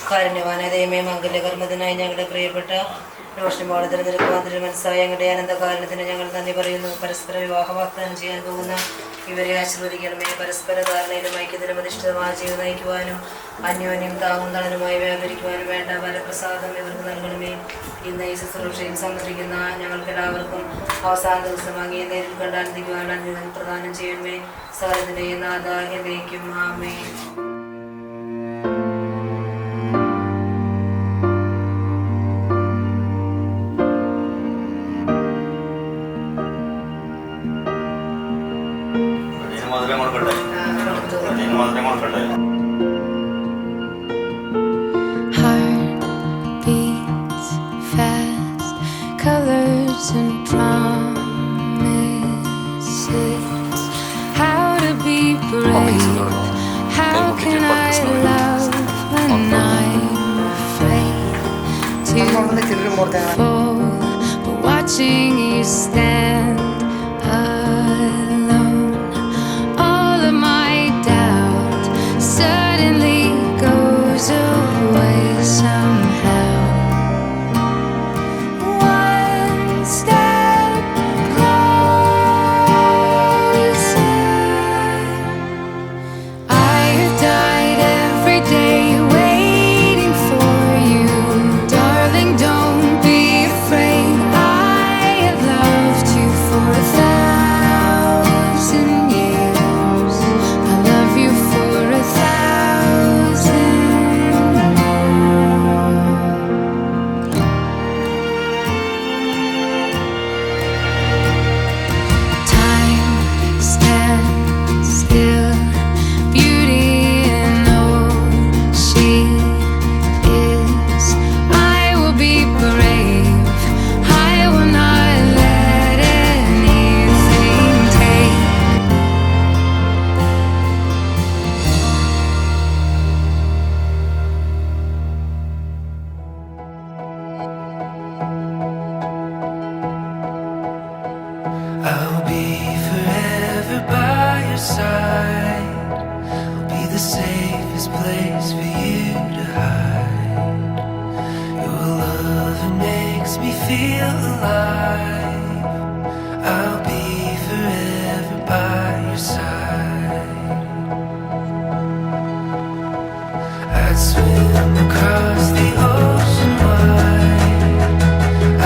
കാരുണ്യവാനായ ദൈവമേ, മംഗല്യകർമ്മത്തിനായി ഞങ്ങളുടെ പ്രിയപ്പെട്ട റോഷനിമോളെ തിരഞ്ഞെടുക്കുവാൻ മനസ്സായ ഞങ്ങളുടെ ആനന്ദകാരണത്തിന് ഞങ്ങൾ നന്ദി പറയുന്നു. പരസ്പര വിവാഹ വാഗ്ദാനം ചെയ്യാൻ പോകുന്ന ഇവരെ ആശീർവദിക്കണമേ. പരസ്പര ധാരണയിലും ഐക്യത്തിലും അധിഷ്ഠിതമായ ജീവിതം നയിക്കുവാനും അന്യോന്യം താങ്ങും തളനുമായി വ്യാപരിക്കുവാനും വേണ്ട വരപ്രസാദം ഇവർക്ക് നൽകണമേ. ഇന്ന് ഈ ശുശ്രൂഷയിൽ സംബന്ധിക്കുന്ന ഞങ്ങൾക്കെല്ലാവർക്കും അവസാന ദിവസം അങ്ങേ നേരിൽ കണ്ടാനന്ദിക്കുവാൻ അനുഗ്രഹം പ്രദാനം ചെയ്യണമേ. സകലത്തിന്റെ നാഥ എന്നേക്കും ആമേൻ. Watching you stand alone, all of my doubt suddenly goes away somehow. One step closer. I have died every day waiting for you, darling. Don't be afraid. I have loved you for 1,000 years. I love you for 1,000 more. Time stands still, beauty in all she is. I will be brave. I will not let anything take. I'll be forever by your side. I'll be the safest place for you to hide. Your love makes me feel alive. I'll be forever by your side. I'd swim across the ocean wide.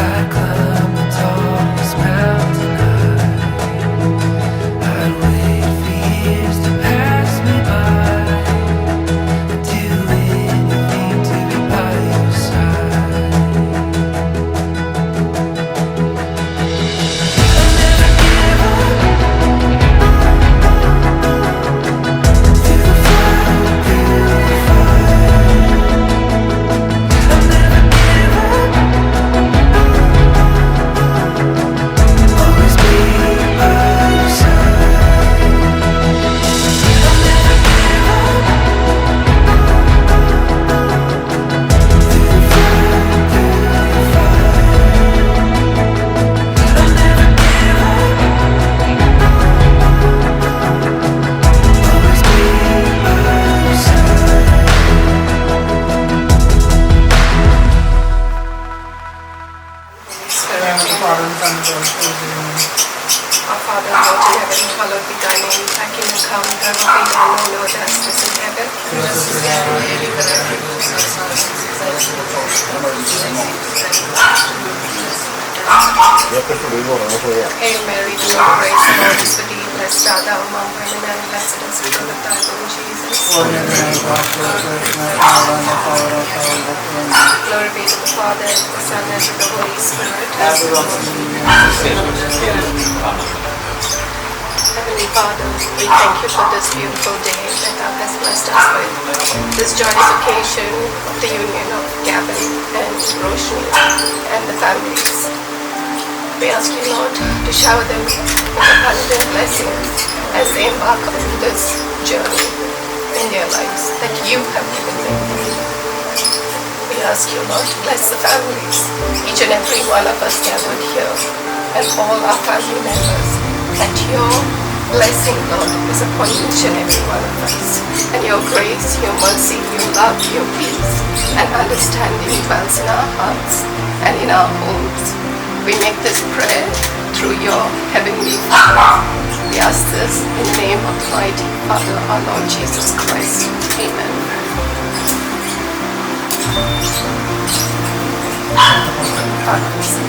I'd climb the tallest mountain high. I'd wait for years to pass me by. I'd do anything to be by your side. I'll never give up. Through the fire, through the fire. I'll never give up. Always be by your side. I'll never give up. Through the fire, through the fire. I'll never give up. Always be by your side. Our Father, who art in heaven, hallowed be thy name. Thy kingdom come, thy will be done on earth as it is in heaven. Hail Mary, full of grace, the Lord is with thee. Blessed art thou among women, and blessed is the fruit of thy womb, Jesus. Glory be to the Father, and to the Son, and to the Holy Spirit. Heavenly Father, we thank you for this beautiful day that thou hast blessed us with. This joyous occasion of the union of Gavin and Roshni and the families. We ask you, Lord, to shower them with abundant blessings as they embark on this journey in their lives that you have given them. We ask you, Lord, to bless the families, each and every one of us gathered here, and all our family members. that your blessing, Lord, is upon each and every one of us. And your grace, your mercy, your love, your peace, and understanding dwells in our hearts and in our homes. We make this prayer through your heavenly Father. We ask this in the name of the mighty Father, our Lord Jesus Christ. Amen. God bless you.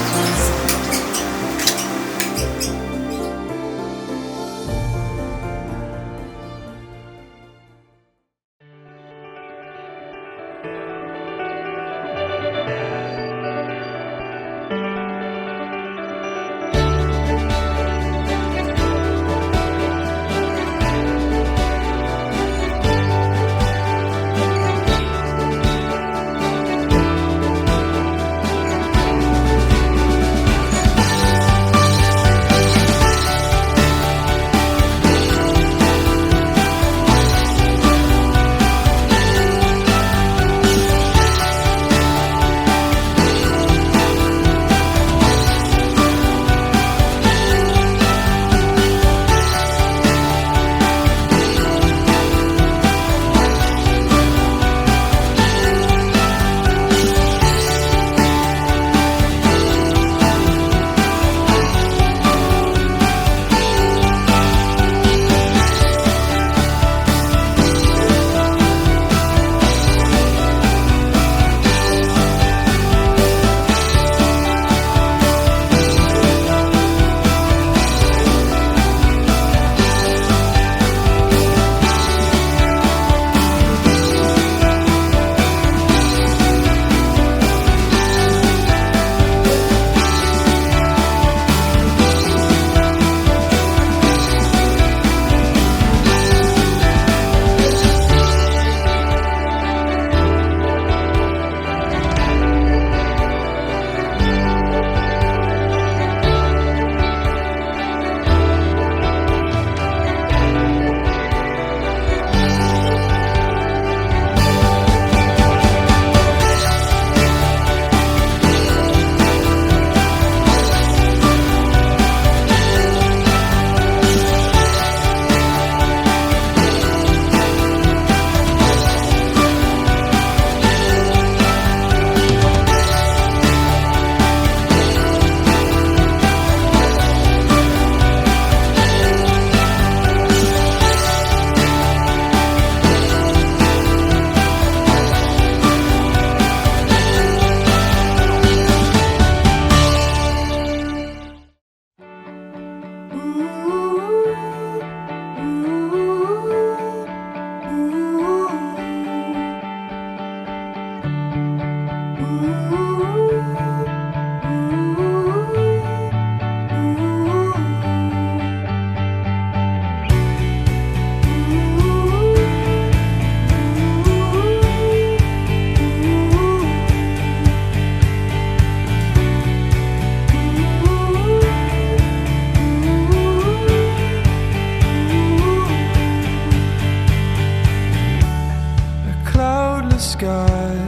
Sky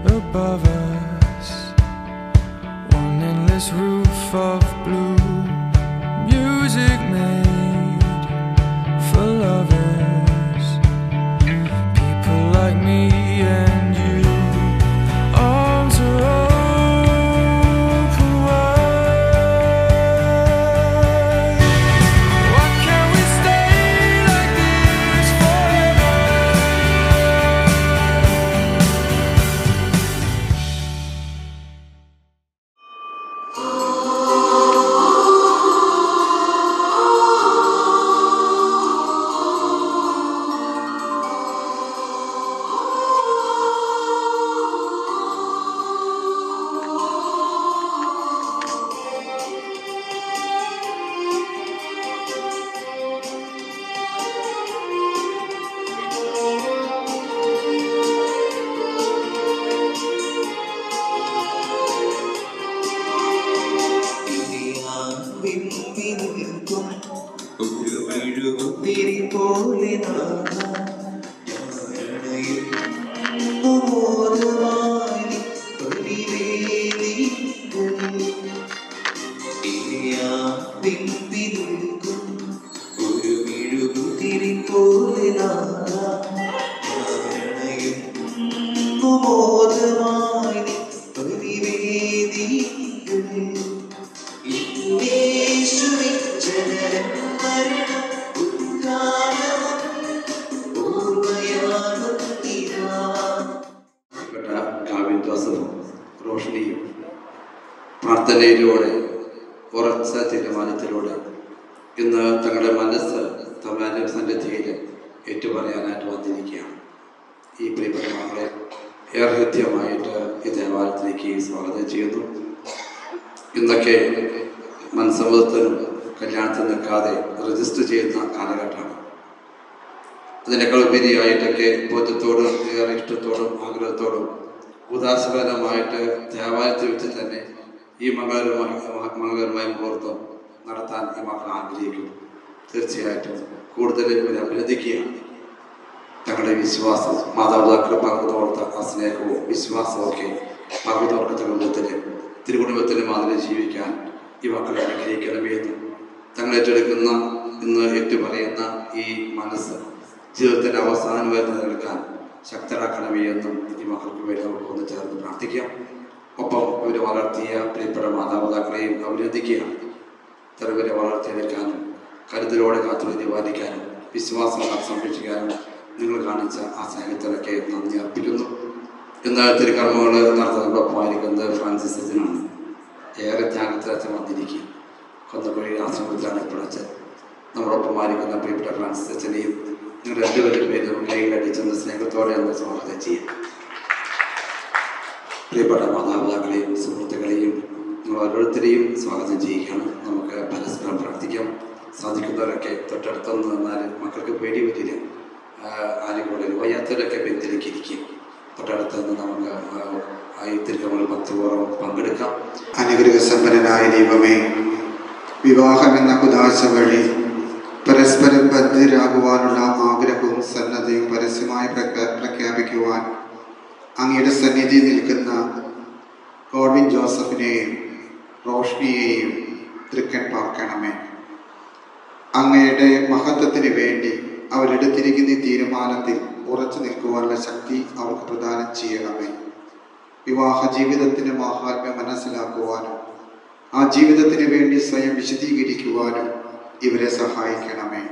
above us, one endless roof of blue, music made for lovers, people like me and you. Arms are open wide. Why can't we stay like this forever? ഒരു മെഴുകുതിരി പോലെ നാം മോദമായി പരിവേദികൾ യേശുവിൻ ജനനം മരണം ഉദ്ധാനം ഓർമ്മയാകുന്നിതാ. കാവ്യ ജോസഫും റോഷ്നിയും പ്രാർത്ഥനയിലൂടെ ഉറച്ച തീരുമാനത്തിലൂടെ ഇന്ന് തങ്ങളുടെ മനസ്സ് തമ്മാൻ്റെ സന്നിധിയിൽ ഏറ്റുപറയാനായിട്ട് വന്നിരിക്കുകയാണ്. ഈ പ്രിയപ്പെട്ട മക്കളെ ഏറെ ഹൃദ്യമായിട്ട് ഈ ദേവാലയത്തിലേക്ക് സ്വാഗതം ചെയ്യുന്നു. ഇന്നൊക്കെ മനസ്സമ്മതത്തിനും കല്യാണത്തിന് നിൽക്കാതെ രജിസ്റ്റർ ചെയ്യുന്ന കാലഘട്ടമാണ്. അതിനേക്കാൾ ഉപരിയായിട്ടൊക്കെ ബോധ്യത്തോടും ഏറെ ഇഷ്ടത്തോടും ആഗ്രഹത്തോടും ഉദാസപരമായിട്ട് ദേവാലയത്തിൽ വെച്ച് തന്നെ ഈ മംഗളകരമായ മുഹൂർത്തം നടത്താൻ ഈ മക്കൾ ആഗ്രഹിക്കും. തീർച്ചയായിട്ടും കൂടുതൽ ഇവരെ അഭിനന്ദിക്കുകയാണ്. തങ്ങളുടെ വിശ്വാസം മാതാപിതാക്കൾ പകർന്നോർത്ത ആ സ്നേഹവും വിശ്വാസവും ഒക്കെ പകർന്നോർത്ത തിരുകുടുംബത്തിൻ്റെ മാതിരി ജീവിക്കാൻ ഈ മക്കളെ അനുഗ്രഹിക്കണമെന്നും തങ്ങൾ ഏറ്റെടുക്കുന്ന ഇന്ന് ഏറ്റുപറയുന്ന ഈ മനസ്സ് ജീവിതത്തിൻ്റെ അവസാനം വരെ നിലനിൽക്കാൻ ശക്തരാക്കണമേ എന്നും ഈ മക്കൾക്ക് വേണ്ടി നമുക്ക് ഒന്ന് ചേർന്ന് പ്രാർത്ഥിക്കാം. ഒപ്പം ഇവരെ വളർത്തിയ പ്രിയപ്പെട്ട മാതാപിതാക്കളെയും അഭിനന്ദിക്കുകയാണ്. ഇവരെ വളർത്തിയെടുക്കാനും കരുതലോടെ കാത്തുവരി പാലിക്കാനും വിശ്വാസം സംരക്ഷിക്കാനും നിങ്ങൾ കാണിച്ച ആ സ്നേഹത്തിലൊക്കെ നന്ദി അർപ്പിക്കുന്നു. എന്നാൽ തിരുക്കർമ്മങ്ങൾ നടത്തുന്നതോടൊപ്പമായിരിക്കുന്നത് ഫ്രാൻസിസ് അച്ഛനാണ്. ഏറെ ത്യാഗത്തിൽ അച്ഛൻ വന്നിരിക്കും. കൊന്നക്കുഴി ആശ്രമത്തിലാണ് ഇപ്പോൾ അച്ഛൻ. നമ്മളൊപ്പമായിരിക്കുന്ന പ്രിയപ്പെട്ട ഫ്രാൻസിസ് അച്ഛനെയും നിങ്ങൾ രണ്ടുപേരും പേരും കൈകളടിച്ചെന്ന് സ്നേഹത്തോടെ ഒന്ന് സ്വാഗതം ചെയ്യാം. പ്രിയപ്പെട്ട മാതാപിതാക്കളെയും സുഹൃത്തുക്കളെയും നിങ്ങൾ ഓരോരുത്തരെയും സ്വാഗതം ചെയ്യുകയാണ്. നമുക്ക് പരസ്പരം പ്രാർത്ഥിക്കാം. സാധിക്കുന്നവരൊക്കെ തൊട്ടടുത്തൊന്ന് നിന്നാൽ മക്കൾക്ക് പേടി പറ്റില്ല. ആരെങ്കിലും വയ്യാത്തവരൊക്കെ ബെഞ്ചിലേക്ക് ഇരിക്കും. തൊട്ടടുത്ത് നിന്ന് നമുക്ക് ഈ തിരുക്കങ്ങൾ 10 പങ്കെടുക്കാം. അനുഗ്രഹസമ്പന്നനായ ദൈവമേ, വിവാഹം എന്ന കുദാശ വഴി പരസ്പരം ബദ്ധരാകുവാനുള്ള ആഗ്രഹവും സന്നദ്ധയും പരസ്യമായി പ്രഖ്യാപിക്കുവാൻ അങ്ങയുടെ സന്നിധി നിൽക്കുന്ന ഗോഡ്വിൻ ജോസഫിനെയും റോഷ്നിയെയും തൃക്കൻ പാർക്കണമേ. അങ്ങയുടെ മഹത്വത്തിന് വേണ്ടി അവരെടുത്തിരിക്കുന്ന തീരുമാനത്തിൽ ഉറച്ചു നിൽക്കുവാനുള്ള ശക്തി അവർക്ക് പ്രദാനം ചെയ്യണമേ. വിവാഹ ജീവിതത്തിന് മാഹാത്മ്യം മനസ്സിലാക്കുവാനും ആ ജീവിതത്തിന് വേണ്ടി സ്വയം വിശദീകരിക്കുവാനും ഇവരെ സഹായിക്കണമേ.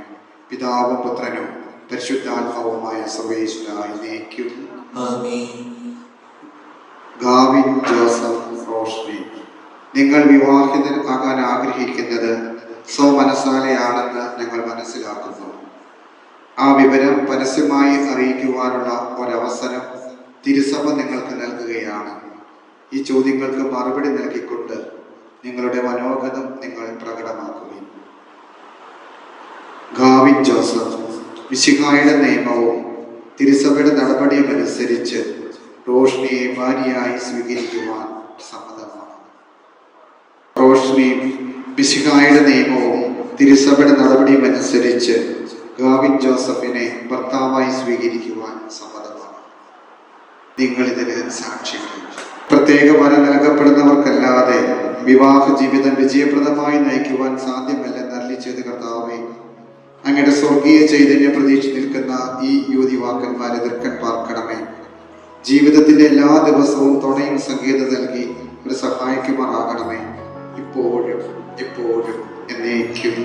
പിതാവും പുത്രനും പരിശുദ്ധാത്മാവുമായ സർവേശ്വരായി നയിക്കും. ഗാവിൻ ജോസഫ് റോഷ്നി, നിങ്ങൾ വിവാഹിതരാകാൻ ആഗ്രഹിക്കുന്നത് സ്വമനസാലെയാണെന്ന് ഞങ്ങൾ മനസ്സിലാക്കുന്നു. ആ വിവരം പരസ്യമായി അറിയിക്കുവാനുള്ള ഒരവസരം തിരുസഭ നിങ്ങൾക്ക് നൽകുകയാണ്. ഈ ചോദ്യങ്ങൾക്ക് മറുപടി നൽകിക്കൊണ്ട് നിങ്ങളുടെ മനോഗതം നിങ്ങൾ പ്രകടമാക്കുകയും. ഗാവിൻ ജോസഫ്, മിശിഹായുടെ നിയമവും തിരുസഭയുടെ നടപടിയും അനുസരിച്ച് റോഷ്നിയെ ഭാര്യയായി സ്വീകരിക്കുവാൻ സമ്മതമാണ്. റോഷ്നി, മിശിഹായുടെ നിയമവും തിരുസഭയുടെ നടപടിയും അനുസരിച്ച് ഗാവിൻ ജോസഫിനെ ഭർത്താവായി സ്വീകരിക്കുവാൻ സമ്മതമാണ്. നിങ്ങൾ ഇതിന് സാക്ഷികൾ. പ്രത്യേക വരം നൽകപ്പെടുന്നവർക്കല്ലാതെ വിവാഹ ജീവിതം വിജയപ്രദമായി നയിക്കുവാൻ സാധ്യമല്ലെന്ന് അരുളിച്ചെയ്ത കർത്താവേ, അങ്ങയുടെ സ്വർഗീയ ചൈതന്യം പ്രതീക്ഷിച്ച് നിൽക്കുന്ന ഈ യുവതിവാക്കന്മാരെ തൃക്കൻ പാർക്കണമേ. ജീവിതത്തിന്റെ എല്ലാ ദിവസവും തുണയും സംഗീതം നൽകി ഒരു സഹായിക്കുമാറാകണമേ. ഇപ്പോഴും എപ്പോഴും എന്നേക്കും.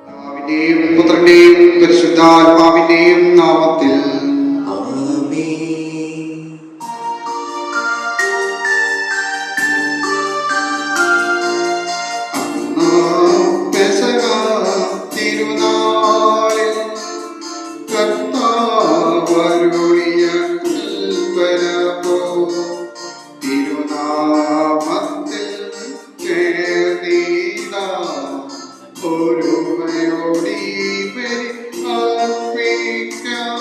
പിതാവിന്റെയും പുത്രന്റെയും പരിശുദ്ധാത്മാവിന്റെയും നാമത്തിൽ തിരുനാളിൽ കർത്താവരുളിയ തിരുനാമത്തിൽ ചേർന്നീതാ ഒരുമയോടി അർപ്പിക്കാം.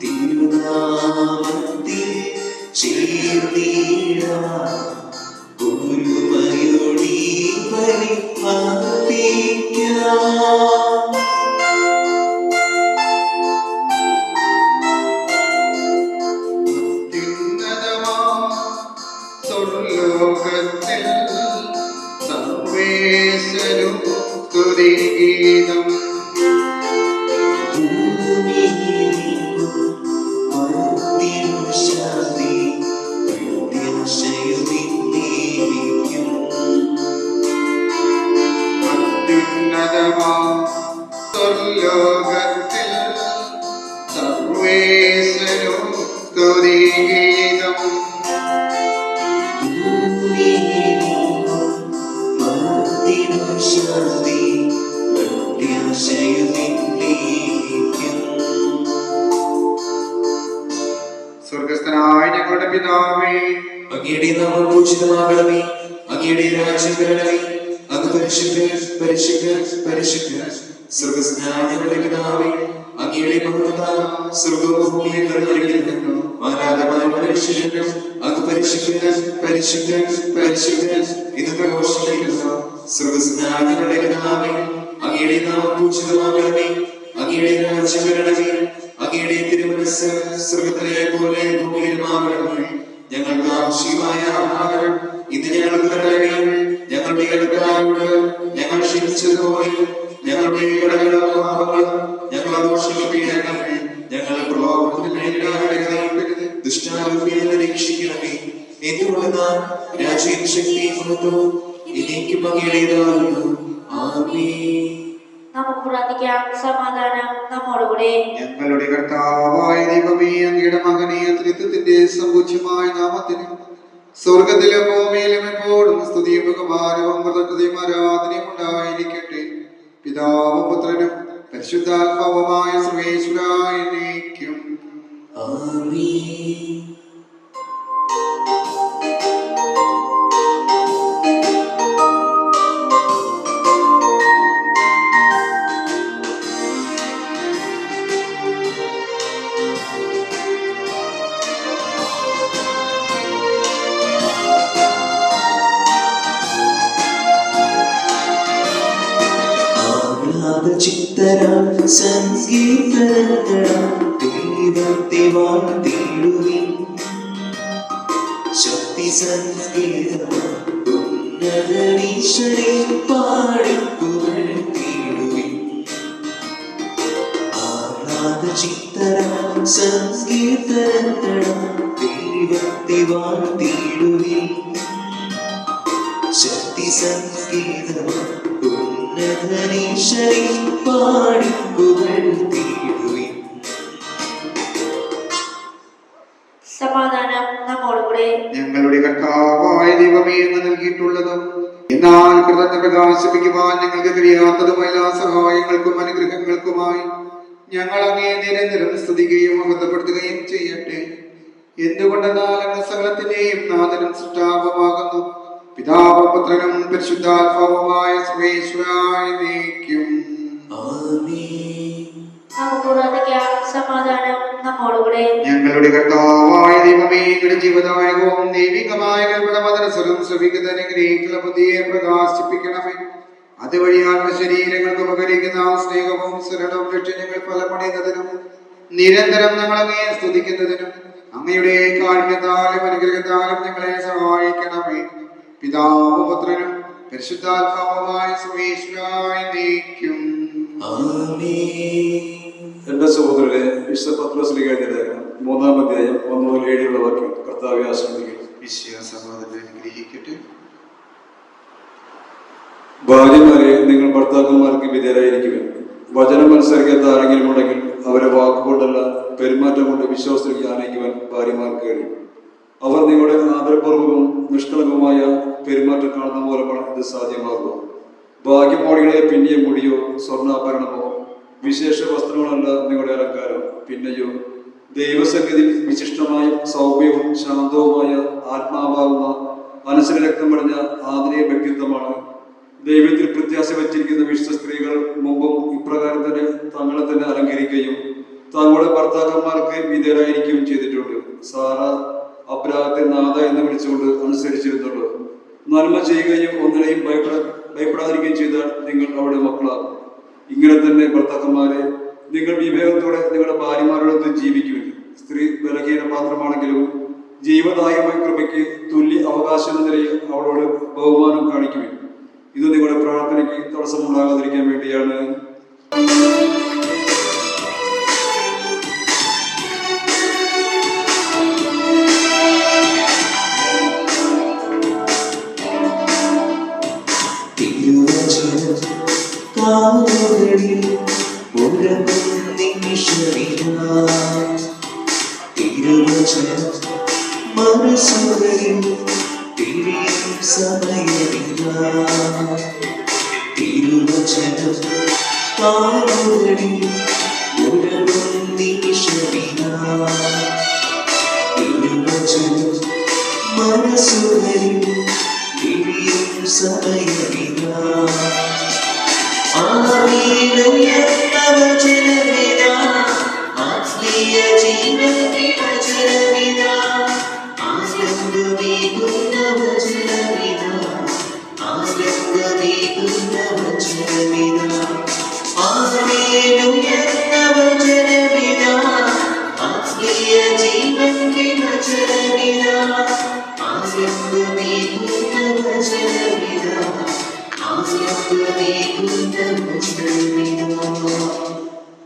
തിരുനാമത്തിൽ ചേർന്നിടാം ഒരുമയോടി ബലി അർപ്പിക്കാം. സ്വർലോകത്തിൽ സർവേശ്വരും സ്തുതിഗീതം സ്വർലോകത്തിൽ സർവേശ്വരും സ്തുതിഗീതം സ്വർഗസ്ഥനായ ഞങ്ങളുടെ പിതാവേ, അങ്ങയുടെ നാമം പൂജിതമാകണമേ, അങ്ങയുടെ രാജ്യം വരണമേ, അങ്ങ് പരിശുദ്ധൻ പരിശുദ്ധൻ പരിശുദ്ധൻ. സ്വർഗസ്ഥനായ ഞങ്ങളുടെ പിതാവേ, അങ്ങയുടെ മഹത്വത്താൽ സ്വർഗ്ഗവും ഭൂമിയും നിറഞ്ഞിരിക്കുന്നു. മാലാഖമാരുടെ മനുഷ്യനും അങ്ങ് പരിശുദ്ധൻ പരിശുദ്ധൻ പരിശുദ്ധൻ എന്ന് പ്രഘോഷിക്കുന്നു. സ്വർഗസ്ഥനായ ഞങ്ങളുടെ പിതാവേ, അങ്ങയുടെ നാമം പൂജിതമാകണമേ, അങ്ങയുടെ രാജ്യം വരണമേ, അങ്ങയുടെ തിരുമനസ്സ് സ്വർഗ്ഗത്തിലെ പോലെ ഭൂമിയിലുമാകണമേ. ഞങ്ങൾക്ക് ആവശ്യമായ ആഹാരം ഇന്ന് ഞങ്ങൾക്ക് തരണമേ. ഞങ്ങളുടെ കടക്കാരോട് ഞങ്ങൾ ക്ഷമിച്ചതുപോലെ ഞങ്ങളുടെ കടങ്ങളും പാപങ്ങളും ഞങ്ങളോട് ക്ഷമിക്കണമേ. ഞങ്ങൾ പ്രലോഭനത്തിൽ ദുഷ്ടാരൂപിയിൽ രക്ഷിക്കണമേ. എന്തുകൊണ്ടെന്നാൽ രാജ്യവും ശക്തിയും മഹത്വവും എന്നേക്കും അങ്ങയുടേതാകുന്നു. ആമേൻ. നമുക്ക് പ്രാർത്ഥിക്കാം. സമാധാനം നമ്മോടുകൂടെ. ഞങ്ങളുടെ കർത്താവായ ദൈവമേ, അങ്ങയുടെ മകനീയ ത്രിത്വത്തിന്റെ സമ്പൂജ്യമായ നാമത്തിന് സ്വർഗത്തിലും ഭൂമിയിലും എപ്പോഴും സ്തുതിയും ബഹുമാനവും കൃതജ്ഞതയും ആരാധനയും ഉണ്ടായിരിക്കട്ടെ. പിതാവും പുത്രനും പരിശുദ്ധാത്മാവുമായ സർവേശ്വരായ എന്നേക്കും. ആമേൻ. ചിത്തരാം സംഗീതങ്ങളാം ദൈവത്തെ വാഴ്ത്തിടുവിൻ. ശക്തി സംഗീതമാം ഉന്നതനീശ്വരെ പാടിപ്പുകഴ്ത്തിടുവിൻ. ആഹ്ലാദ ചിത്തരാം സംഗീതങ്ങളാം ദൈവത്തെ വാഴ്ത്തിടുവിൻ. ശക്തി സംഗീതമാം ഉന്നതനീശ്വരെ പാടിപ്പുകഴ്ത്തിടുവിൻ. സമാധാനം നമ്മോടുകൂടെ. ഞങ്ങളുടെ കർത്താവായ ദൈവമേ, അങ്ങ് നൽകിയിട്ടുള്ളതും എന്നാൽ കൃതജ്ഞത പ്രകാശിപ്പിക്കുവാൻ ഞങ്ങൾക്ക് കഴിയാത്തതുമായ എല്ലാ സഹായങ്ങൾക്കും അനുഗ്രഹങ്ങൾക്കുമായി ഞങ്ങൾ അങ്ങേ നിരന്തരം സ്തുതിക്കുകയും മഹത്വപ്പെടുത്തുകയും ചെയ്യട്ടെ. എന്തുകൊണ്ടെന്നാൽ അങ്ങ് സകലത്തിന്റെയും നാഥനും സൃഷ്ടാവുമാകുന്നു. പിതാവും പുത്രനും പരിശുദ്ധാത്മാവുമായ സർവേശ്വരായ എന്നേക്കും. ആമേൻ. നമുക്ക് പ്രാർത്ഥിക്കാം. സമാധാനം നമ്മോടുകൂടെ. ഞങ്ങളുടെ കർത്താവായ ദൈവമേ, അങ്ങയുടെ ജീവദായകവും ദൈവികമായ കൽപ്പനമതരസ്വരം ശ്രവിക്കുന്ന അനുഗ്രഹിക്കുന്ന ബുദ്ധിയെ പ്രകാശിപ്പിക്കണമേ. അതുവഴി ആത്മശരീരങ്ങൾക്ക് ഉപകരിക്കുന്ന സ്നേഹവും സ്വരവും ലക്ഷ്യങ്ങൾ ഫലമണിയുന്നതിനും നിരന്തരം ഞങ്ങൾ അങ്ങയെ സ്തുതിക്കുന്നതിനും അങ്ങയുടെ കാരുണ്യത്താലും അനുഗ്രഹത്താലും ഞങ്ങളെ സഹായിക്കണമേ. പിതാവും പുത്രനും പരിശുദ്ധാത്മാവുമായ സർവേശ്വരായ എന്നേക്കും. ആമേൻ. എന്റെ സഹോദരരെ, വിശുദ്ധ പത്രോസിന്റെ ലേഖനം 3-ാം അധ്യായം 1 മുതൽ 7 വാക്യം കർത്താവെ ആശ്രയിക്കുന്നു. സഹോദരനെ അനുഗ്രഹിക്കട്ടെ. ഭാര്യമാരെ, നിങ്ങൾ ഭർത്താക്കന്മാർക്ക് വിധേയരായിരിക്കുവിൻ. വചനം അനുസരിക്കാത്ത ആരെങ്കിലും ഉണ്ടെങ്കിൽ അവരെ വാക്കുകൊണ്ടല്ല പെരുമാറ്റം കൊണ്ട് വിശ്വാസത്തിലേക്ക് ആനയിക്കുവാൻ ഭാര്യമാർക്ക് കഴിയും. അവർ നിങ്ങളുടെ ആദരപൂർവ്വവും നിഷ്കളങ്കവുമായ പെരുമാറ്റം കാണുന്ന മൂലമാണ് ഇത് സാധ്യമാകുക. ഭാഗ്യമോടികളെ പിന്നിയ മുടിയോ സ്വർണ്ണാഭരണമോ വിശേഷ വസ്ത്രങ്ങളല്ല നിങ്ങളുടെ അലങ്കാരം. പിന്നെയോ ദൈവസന്നിധിയിൽ വിശിഷ്ടമായ സൗമ്യവും ശാന്തവുമായ ആത്മാവാകുന്ന മനസ്സിന് രക്തം പടിഞ്ഞ ആധുനിക വ്യക്തിത്വമാണ് ദൈവത്തിൽ പ്രത്യാശ വച്ചിരിക്കുന്ന വിശുദ്ധ സ്ത്രീകൾ മുമ്പും ഇപ്രകാരം തന്നെ തങ്ങളെ തന്നെ അലങ്കരിക്കുകയും തങ്ങളുടെ ഭർത്താക്കന്മാർക്ക് വിധേയരായിരിക്കുകയും ചെയ്തിട്ടുണ്ട്. സാറ അബ്രാഹത്തെ നാഥ എന്ന് വിളിച്ചുകൊണ്ട് അനുസരിച്ചിരുന്നുള്ളൂ. നന്മ ചെയ്യുകയും ഒന്നിനെയും ഭയപ്പെടാതിരിക്കുകയും ചെയ്താൽ നിങ്ങൾ അവരുടെ മക്കളാകും. ഇങ്ങനെ തന്നെ ഭർത്താക്കന്മാരെ, നിങ്ങൾ വിവേകത്തോടെ നിങ്ങളുടെ ഭാര്യമാരോടൊത്ത് ജീവിക്കുവിൻ. സ്ത്രീ ബലഹീന പാത്രമാണെങ്കിലും ജീവദായകമായ കൃപയ്ക്ക് തുല്യ അവകാശം എന്ന നിലയിൽ അവളോട് ബഹുമാനം കാണിക്കുവിൻ. ഇത് നിങ്ങളുടെ പ്രാർത്ഥനയ്ക്ക് തടസ്സമുണ്ടാകാതിരിക്കാൻ വേണ്ടിയാണ്.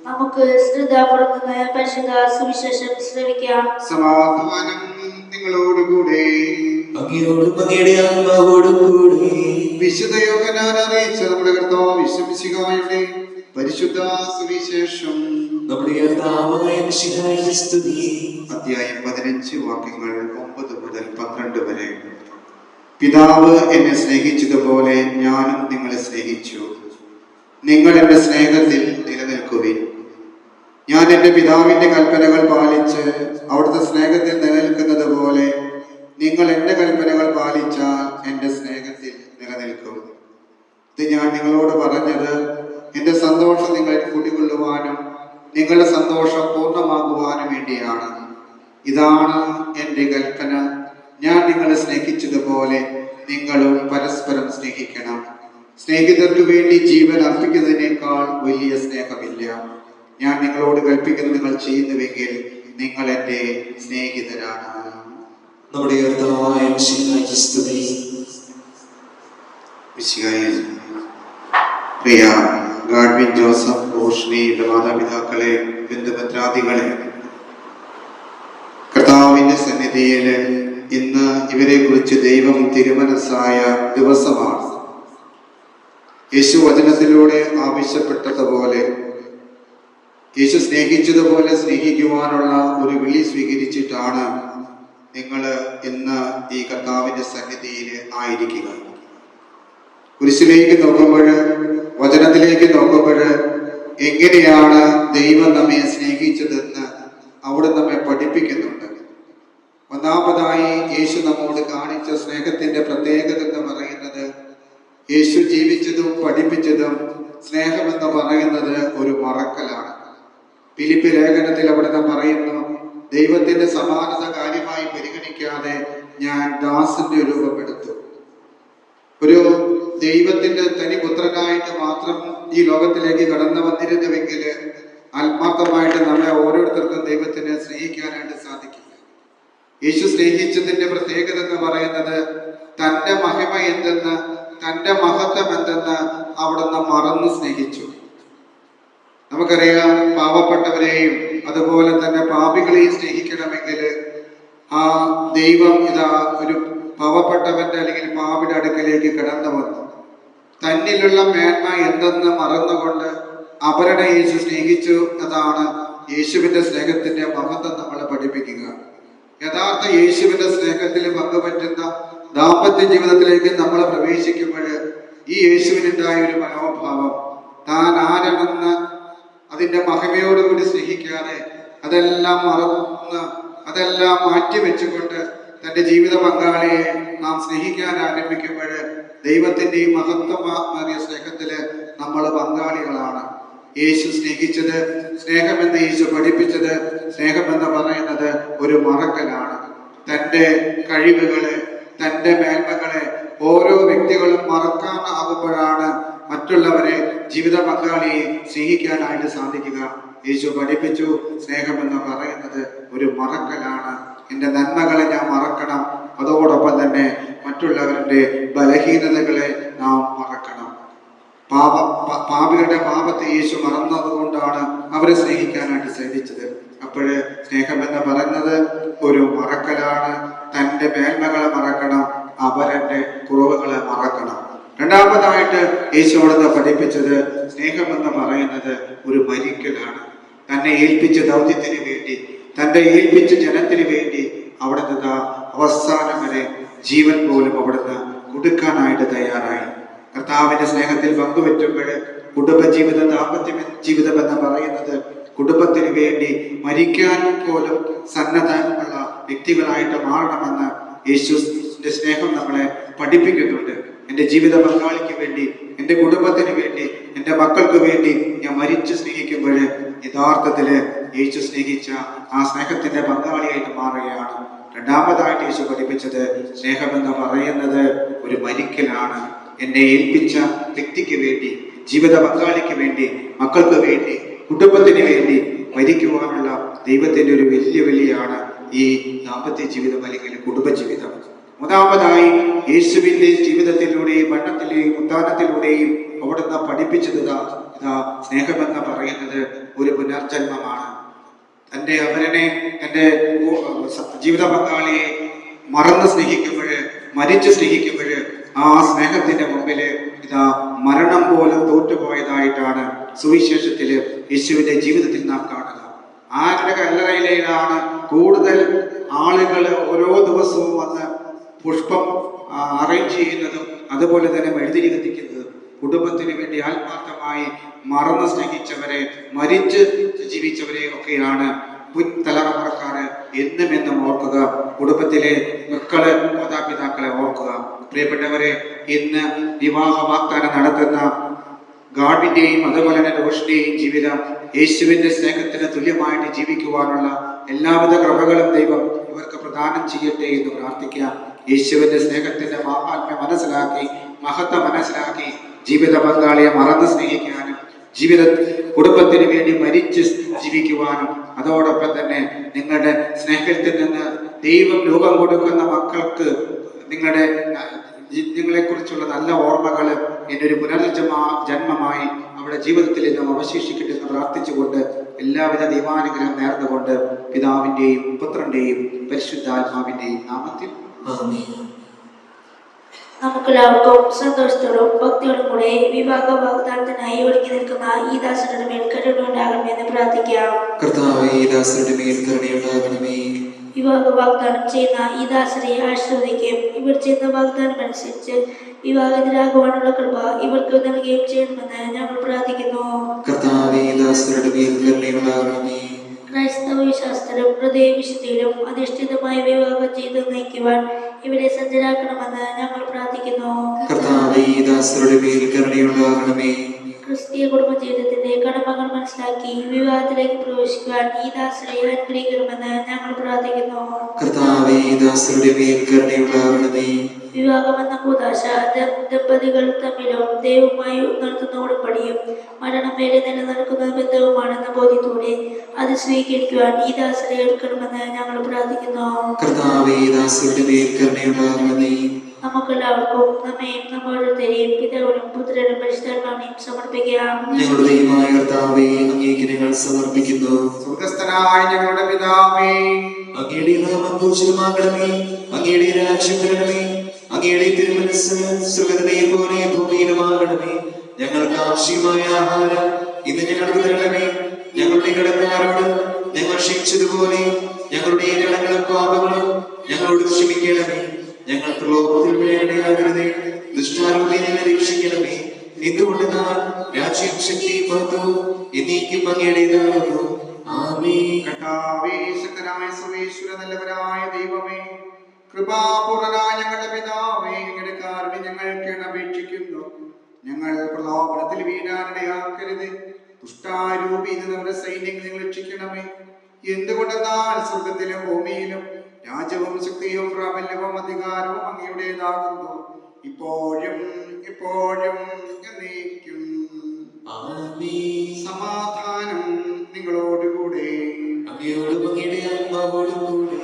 നമുക്ക് ശ്രദ്ധാപൂർവ്വം പരിശുദ്ധ സുവിശേഷം ശ്രവിക്കാം. സമാധാനം നിങ്ങളോടുകൂടെ. വിശുദ്ധ യോഹന്നാൻ അറിയിച്ച നമ്മുടെ കർത്താവ് മിശിഹായുടെ പരിശുദ്ധ സുവിശേഷം അധ്യായം 15 വാക്യങ്ങൾ 9 മുതൽ 12 വരെ. പിതാവ് എന്നെ സ്നേഹിച്ചതുപോലെ ഞാനും നിങ്ങളെ സ്നേഹിച്ചു. നിങ്ങൾ എന്റെ സ്നേഹത്തിൽ നിലനിൽക്കുവിൻ. ഞാൻ എന്റെ പിതാവിന്റെ കൽപ്പനകൾ പാലിച്ച് അവിടുത്തെ സ്നേഹത്തിൽ നിലനിൽക്കുന്നത് പോലെ നിങ്ങൾ എന്റെ കൽപ്പനകൾ പാലിച്ചാൽ എന്റെ സ്നേഹത്തിൽ നിലനിൽക്കും. ഇത് ഞാൻ നിങ്ങളോട് പറഞ്ഞത് എന്റെ സന്തോഷം നിങ്ങൾ കുടികൊള്ളുവാനും നിങ്ങളുടെ സന്തോഷം പൂർണ്ണമാകുവാനും വേണ്ടിയാണ്. ഇതാണ് എന്റെ കൽപ്പന, ഞാൻ നിങ്ങളെ സ്നേഹിച്ചതുപോലെ നിങ്ങളും പരസ്പരം സ്നേഹിക്കണം. സ്നേഹിതർക്ക് വേണ്ടി ജീവൻ അർപ്പിക്കുന്നതിനേക്കാൾ വലിയ സ്നേഹമില്ല. ഞാൻ നിങ്ങളോട് കൽപ്പിക്കുന്നത് നിങ്ങൾ ചെയ്യുന്നുവെങ്കിൽ നിങ്ങൾ എന്റെ സ്നേഹിതരാണ്. നമ്മുടെ കർത്താവായ മിശിഹായ്ക്ക് സ്തുതി. മിശിഹായിൽ പ്രിയ ഗാഡ്വിൻ ജോസഫ്, റോഷ്നിയുടെ മാതാപിതാക്കളെ, ബന്ധുമിത്രാദികളെ, കർത്താവിന്റെ സന്നിധിയിൽ ഇന്ന് ഇവരെ കുറിച്ച് ദൈവം തിരുമനസ്സായ ദിവസമാണ്. യേശു വചനത്തിലൂടെ ആവശ്യപ്പെട്ടതുപോലെ, യേശു സ്നേഹിച്ചതുപോലെ സ്നേഹിക്കുവാനുള്ള ഒരു വിളി സ്വീകരിച്ചിട്ടാണ് നിങ്ങൾ ഇന്ന് ഈ കർത്താവിന്റെ സന്നിധിയിൽ ആയിരിക്കുക. കുരിശിലേക്ക് നോക്കുമ്പോൾ, വചനത്തിലേക്ക് നോക്കുമ്പോൾ എങ്ങനെയാണ് ദൈവം നമ്മെ സ്നേഹിച്ചതെന്ന് അവിടെ നമ്മെ പഠിപ്പിക്കുന്നുണ്ട്. ഒന്നാമതായി യേശു നമ്മോട് കാണിച്ച സ്നേഹത്തിന്റെ പ്രത്യേകത എന്ന് പറയുന്നത്, യേശു ജീവിച്ചതും പഠിപ്പിച്ചതും സ്നേഹമെന്ന് പറയുന്നത് ഒരു മറക്കലാണ്. ഫിലിപ്പി ലേഖനത്തിൽ അവിടുന്ന് പറയുന്നു, ദൈവത്തിന്റെ സമാനത കാര്യമായി പരിഗണിക്കാതെ ഞാൻ ദാസന്റെ രൂപമെടുത്തു. ഒരു ദൈവത്തിന്റെ തനിപുത്രനായിട്ട് മാത്രം ഈ ലോകത്തിലേക്ക് കടന്നു വന്നിരുന്നുവെങ്കിൽ ആത്മാർത്ഥമായിട്ട് നമ്മളെ ഓരോരുത്തർക്കും ദൈവത്തിനെ സ്നേഹിക്കാനായിട്ട് സാധിക്കില്ല. യേശു സ്നേഹിച്ചതിന്റെ പ്രത്യേകത എന്ന് പറയുന്നത് തന്റെ മഹിമ എന്തെന്ന്, തന്റെ മഹത്വം എന്തെന്ന് അവിടുന്ന് മറന്ന് സ്നേഹിച്ചു. നമുക്കറിയാം, പാവപ്പെട്ടവരെയും അതുപോലെ തന്നെ പാപികളെയും സ്നേഹിക്കണമെങ്കിൽ ആ ദൈവം ഇതാ ഒരു പാവപ്പെട്ടവന്റെ അല്ലെങ്കിൽ പാപിയുടെ അടുക്കലേക്ക് കടന്നു വന്നു. തന്നിലുള്ള മേന്മ എന്തെന്ന് മറന്നുകൊണ്ട് അവരുടെ യേശു സ്നേഹിച്ചു. അതാണ് യേശുവിന്റെ സ്നേഹത്തിന്റെ മഹത്വം നമ്മളെ പഠിപ്പിക്കുക. യഥാർത്ഥ യേശുവിന്റെ സ്നേഹത്തിൽ പങ്കുപറ്റുന്ന ദാമ്പത്യ ജീവിതത്തിലേക്ക് നമ്മൾ പ്രവേശിക്കുമ്പോൾ ഈ യേശുവിനുണ്ടായ ഒരു മനോഭാവം, താൻ ആരാണെന്ന് അതിന്റെ മഹിമയോടുകൂടി സ്നേഹിക്കാതെ അതെല്ലാം മറന്ന് അതെല്ലാം മാറ്റിവെച്ചുകൊണ്ട് തന്റെ ജീവിത പങ്കാളിയെ നാം സ്നേഹിക്കാൻ ആരംഭിക്കുമ്പോൾ ദൈവത്തിന്റെ ഈ മഹത്വമേറിയ സ്നേഹത്തില് നമ്മൾ പങ്കാളികളാണ്. യേശു സ്നേഹിച്ചത്, സ്നേഹമെന്ന് യേശു പഠിപ്പിച്ചത്, സ്നേഹമെന്ന് പറയുന്നത് ഒരു മറക്കലാണ്. തൻ്റെ കഴിവുകളെ, തൻ്റെ മേന്മകളെ ഓരോ വ്യക്തികളും മറക്കാനാകുമ്പോഴാണ് മറ്റുള്ളവരെ, ജീവിത പങ്കാളിയെ സ്നേഹിക്കാനായിട്ട് സാധിക്കുക. യേശു പഠിപ്പിച്ചു, സ്നേഹമെന്ന് പറയുന്നത് ഒരു മറക്കലാണ്. എൻ്റെ നന്മകളെ ഞാൻ മറക്കണം, അതോടൊപ്പം തന്നെ മറ്റുള്ളവരുടെ ബലഹീനതകളെ നാം മറക്കണം. പാപികളുടെ പാപത്തെ യേശു മറന്നതുകൊണ്ടാണ് അവരെ സ്നേഹിക്കാനായിട്ട് സാധിച്ചത്. അപ്പോഴ് സ്നേഹമെന്ന് പറയുന്നത് ഒരു മറക്കലാണ്. തൻ്റെ മേന്മകളെ മറക്കണം, അവരുടെ കുറവുകളെ മറക്കണം. രണ്ടാമതായിട്ട് യേശു അവിടുന്ന് പഠിപ്പിച്ചത് സ്നേഹമെന്ന് പറയുന്നത് ഒരു മരിക്കലാണ്. തന്നെ ഏൽപ്പിച്ച ദൗത്യത്തിന് വേണ്ടി, തൻ്റെ ഏൽപ്പിച്ച ജനത്തിന് വേണ്ടി അവിടുന്ന് അവസാനം വരെ ജീവൻ പോലും അവിടുന്ന് കൊടുക്കാനായിട്ട് തയ്യാറായി. കർത്താവിന്റെ സ്നേഹത്തിൽ പങ്കുവെറ്റുമ്പോൾ കുടുംബജീവിതം, ദാമ്പത്യ ജീവിതം എന്ന് പറയുന്നത് കുടുംബത്തിന് വേണ്ടി മരിക്കാൻ പോലും സന്നദ്ധമുള്ള വ്യക്തികളായിട്ട് മാറണമെന്ന് യേശുവിന്റെ സ്നേഹം നമ്മളെ പഠിപ്പിക്കുന്നുണ്ട്. എൻ്റെ ജീവിത പങ്കാളിക്ക് വേണ്ടി, എൻ്റെ കുടുംബത്തിന് വേണ്ടി, എൻ്റെ മക്കൾക്ക് വേണ്ടി ഞാൻ മരിച്ച് സ്നേഹിക്കുമ്പോൾ യഥാർത്ഥത്തില് യേശു സ്നേഹിച്ച ആ സ്നേഹത്തിന്റെ പങ്കാളിയായിട്ട് മാറുകയാണ്. രണ്ടാമതായിട്ട് യേശു പഠിപ്പിച്ചത് സ്നേഹമെന്ന് പറയുന്നത് ഒരു മരിക്കലാണ്. എന്നെ ഏൽപ്പിച്ച വ്യക്തിക്ക് വേണ്ടി, ജീവിത പങ്കാളിക്ക് വേണ്ടി, മക്കൾക്ക് വേണ്ടി, കുടുംബത്തിന് വേണ്ടി മരിക്കുവാനുള്ള ദൈവത്തിന്റെ ഒരു വെല്ലുവിളിയാണ് ഈ ദാമ്പത്യ ജീവിതം അല്ലെങ്കിൽ കുടുംബജീവിതം. മൂന്നാമതായി യേശുവിന്റെ ജീവിതത്തിലൂടെയും മരണത്തിലെയും ഉത്ഥാനത്തിലൂടെയും അവിടുന്ന് പഠിപ്പിച്ചത് ഇതാ സ്നേഹമെന്ന് പറയുന്നത് ഒരു പുനർജന്മമാണ്. തൻ്റെ ജീവിത പങ്കാളിയെ മറന്ന് സ്നേഹിക്കുമ്പോൾ, മരിച്ച് സ്നേഹിക്കുമ്പോൾ ആ സ്നേഹത്തിന്റെ മുമ്പില് ഇതാ മരണം പോലും തോറ്റുപോയതായിട്ടാണ് സുവിശേഷത്തില് യേശുവിന്റെ ജീവിതത്തിൽ നാം കാണുക. ആരുടെ കല്ലറയിലാണ് കൂടുതൽ ആളുകൾ ഓരോ ദിവസവും വന്ന് പുഷ്പം അറേഞ്ച് ചെയ്യുന്നതും അതുപോലെ തന്നെ മെഴുതിരി കത്തിക്കുന്നതും കുടുംബത്തിന് വേണ്ടി ആത്മാർത്ഥമായി മറന്ന് സ്നേഹിച്ചവരെ, മരിച്ച് ജീവിച്ചവരെ ഒക്കെയാണ് തലമുറക്കാര് എന്നും ഓർക്കുക. കുടുംബത്തിലെ മക്കള്, മാതാപിതാക്കളെ ഓർക്കുക. പ്രിയപ്പെട്ടവരെ, ഇന്ന് വിവാഹ വാഗ്ദാനം നടത്തുന്ന ഗാഡിന്റെയും അതുപോലെ തന്നെ റോഷിന്റെയും ജീവിതം യേശുവിന്റെ സ്നേഹത്തിന് തുല്യമായിട്ട് ജീവിക്കുവാനുള്ള എല്ലാവിധ കൃപകളും ദൈവം ഇവർക്ക് പ്രദാനം ചെയ്യട്ടെ എന്ന് പ്രാർത്ഥിക്കാം. യേശുവിന്റെ സ്നേഹത്തിന്റെ മഹാത്മ്യം മനസ്സിലാക്കി, മഹത്വം മനസ്സിലാക്കി ജീവിത പങ്കാളിയെ മറന്ന് സ്നേഹിക്കാനും കുടുംബത്തിന് വേണ്ടി മരിച്ച് ജീവിക്കുവാനും അതോടൊപ്പം തന്നെ നിങ്ങളുടെ സ്നേഹത്തിൽ നിന്ന് ദൈവം രൂപം കൊടുക്കുന്ന മക്കൾക്ക് നിങ്ങളെ കുറിച്ചുള്ള നല്ല ഓർമ്മകൾ എൻ്റെ ഒരു പുനർജന്മമായി അവരുടെ ജീവിതത്തിൽ നിന്നും അവശേഷിക്കട്ടെ എന്ന് പ്രാർത്ഥിച്ചുകൊണ്ട് എല്ലാവിധ ദൈവാനുഗ്രഹം നേർന്നുകൊണ്ട് പിതാവിൻ്റെയും പുത്രന്റെയും പരിശുദ്ധാത്മാവിൻ്റെയും നാമത്തിൽ നമുക്കെല്ലാവർക്കും സന്തോഷത്തോടും ഭക്തിയോടും കൂടെ വിവാഹ വാഗ്ദാനത്തിനായി ഒരുങ്ങി നിൽക്കുന്ന ഈ ദാസരുടെ മേൽ കരുണയുണ്ടാകണമെന്ന് പ്രാർത്ഥിക്കാം. വിവാഹ വാഗ്ദാനം ചെയ്യുന്ന ഈ ദാസരെ ആശീർവദിക്കുകയും ഇവർ ചെയ്യുന്ന വാഗ്ദാനം അനുസരിച്ച് വിവാഹിതരാകുവാനുള്ള കൃപ ഇവർക്ക് നൽകുകയും ചെയ്യണമെന്ന് ഞങ്ങൾ പ്രാർത്ഥിക്കുന്നു. ക്രൈസ്തവ വിശ്വാസത്തിലും ഹൃദയവിശുദ്ധിയിലും അധിഷ്ഠിതമായ വിവാഹ ജീവിതം നയിക്കുവാൻ ഇവരെ സജ്ജരാക്കണമെന്ന് ഞങ്ങൾ പ്രാർത്ഥിക്കുന്നു. ക്രിസ്തീയ കുടുംബജീവിതത്തിന്റെ കടമകൾ മനസ്സിലാക്കി വിവാഹത്തിലേക്ക് പ്രവേശിക്കുവാൻ ഈ ദാസരെ അനുഗ്രഹിക്കണമെന്ന് ഞങ്ങൾ പ്രാർത്ഥിക്കുന്നു. വിവാഹമെന്ന കൂതാശ ദമ്പതികൾ തമ്മിലും ദൈവവുമായി നടത്തുന്ന ഉടമ്പടിയും മരണം വരെ നിലനിൽക്കുന്ന ബന്ധവുമാണെന്ന ബോധ്യത്തോടെ അത് സ്വീകരിക്കുവാൻ ഈ ദാസരെ എടുക്കണമെന്ന് ഞങ്ങൾ പ്രാർത്ഥിക്കുന്നു. നമുക്കെല്ലാവർക്കും നമ്മയും നമ്മോരോരുത്തരെയും പിതാവിനും പുത്രനും പരിശുദ്ധാത്മാവിനെയും സമർപ്പിക്കാം. സമർപ്പിക്കുന്നു. സ്വർഗ്ഗസ്ഥനായ ഞങ്ങളുടെ പിതാവേ, അങ്ങയുടെ നാമം പൂജിതമാകണമേ, അങ്ങയുടെ രാജ്യം വരണമേ, അങ്ങയുടെ തിരുമനസ്സ് സ്വർഗ്ഗത്തിലെ പോലെ ഭൂമിയിലുമാകണമേ. ഞങ്ങൾക്ക് ആവശ്യമായ ആഹാരം ഇന്ന് ഞങ്ങൾക്ക് തരണമേ. ഞങ്ങളുടെ കടക്കാരോട് ഞങ്ങൾ ക്ഷമിച്ചതുപോലെ ഞങ്ങളുടെ കടങ്ങളും പാപങ്ങളും ഞങ്ങളോട് ക്ഷമിക്കണമേ. ഞങ്ങൾ പ്രലോഭത്തിൽ വീഴാനിടയാകരുതേ, ദുഷ്ടാരൂപി ഞങ്ങളെ രക്ഷിക്കണമേ. എന്തുകൊണ്ട് നാം രാജ്യം, ശക്തി, മഹത്വവും എന്നേക്കും അങ്ങയുടേതാകുന്നു. ആമേൻ. കർത്താവേ, ശക്തനായ സർവ്വേശ്വര നല്ലവനായ ദൈവമേ, കൃപാപൂർണനായ ഞങ്ങളുടെ പിതാവേ, ഞങ്ങൾ പ്രലോഭനത്തിൽ വീഴാനിടയാക്കരുത്. ദുഷ്ടാരൂപി നമ്മുടെ സൈന്യങ്ങളെ രക്ഷിക്കണമേ. എന്തുകൊണ്ടെന്നാൽ സ്വർഗത്തിലും ഭൂമിയിലും രാജ്യവും ശക്തിയും പ്രാബല്യവും അധികാരവും അങ്ങയുടേതാകുന്നു, ഇപ്പോഴും എപ്പോഴും എന്നേക്കും. സമാധാനം നിങ്ങളോടുകൂടെ. അങ്ങയോടും അങ്ങയുടെ ആത്മാവോടും കൂടെ.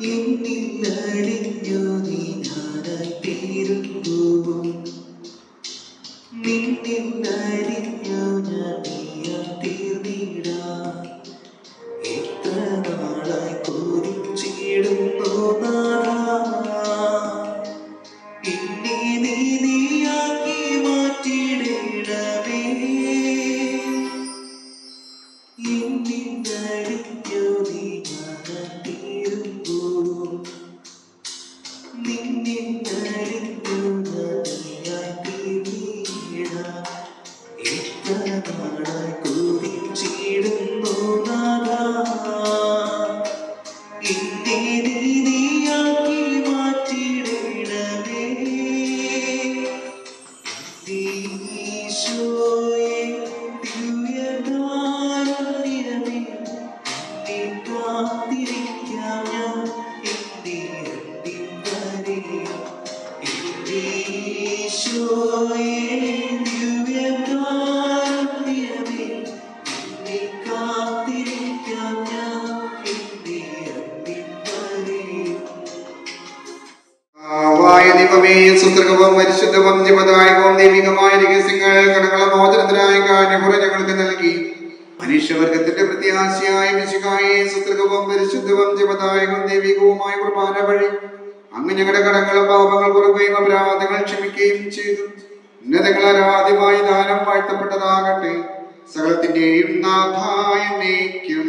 എന്നിന്നറിഞ്ഞു നീ ഞാനായി തീരുന്നു, നിന്നിന്നറിഞ്ഞു ഞാൻ നീയായി തീർന്നിടാം. എത്ര നാളായി കൊതിച്ചിടുന്നു നാഥാ, എന്നെ നീ നീയാക്കി മാറ്റിയിടണമേ. എന്നിന്നറിഞ്ഞു നീ ഞാനായി തീരുന്നു, നിന്നിന്നറിഞ്ഞു ഞാൻ നീയായി തീർന്നിടാം. എത്ര നാളായി കൊതിച്ചിടുന്നു നാഥാ, എന്നെ നീ നീയാക്കി മാറ്റിയിടണമേ. ഈശോയേ ദിവ്യകാരുണ്യമേ, നിന്നെ കാത്തിരിക്കാം ഞാൻ എന്റെ അന്തിം വരെ. ഈശോയേ ദിവ്യകാരുണ്യമേ, നിന്നെ കാത്തിരിക്കാം ഞാൻ എന്റെ അന്തിം വരെ. ദൈവമേ, സുത്രകവും പരിശുദ്ധവും ജീവദായകവും ദൈവികമായ രഹസ്യങ്ങൾ കടകള മോചനത്തിനായി കാരണപുറം ഞങ്ങൾക്ക് നൽകി. മനുഷ്യവർഗത്തിന്റെ പ്രത്യാശയായ മിശിഹായെ, സുത്രകവും പരിശുദ്ധവും ജീവദായകവും ദൈവികവുമായ കുർബാന വഴി അങ്ങ് ഞങ്ങളുടെ കടങ്ങളും പാപങ്ങൾ പുറക്കുകയും അപരാധങ്ങൾ ക്ഷമിക്കുകയും ചെയ്തു. ഉന്നതങ്ങൾ ആരാധ്യമായി ദാനം വാഴ്ത്തപ്പെട്ടതാകട്ടെ. സകലത്തിന്റെയും നാഥായ എന്നേക്കും.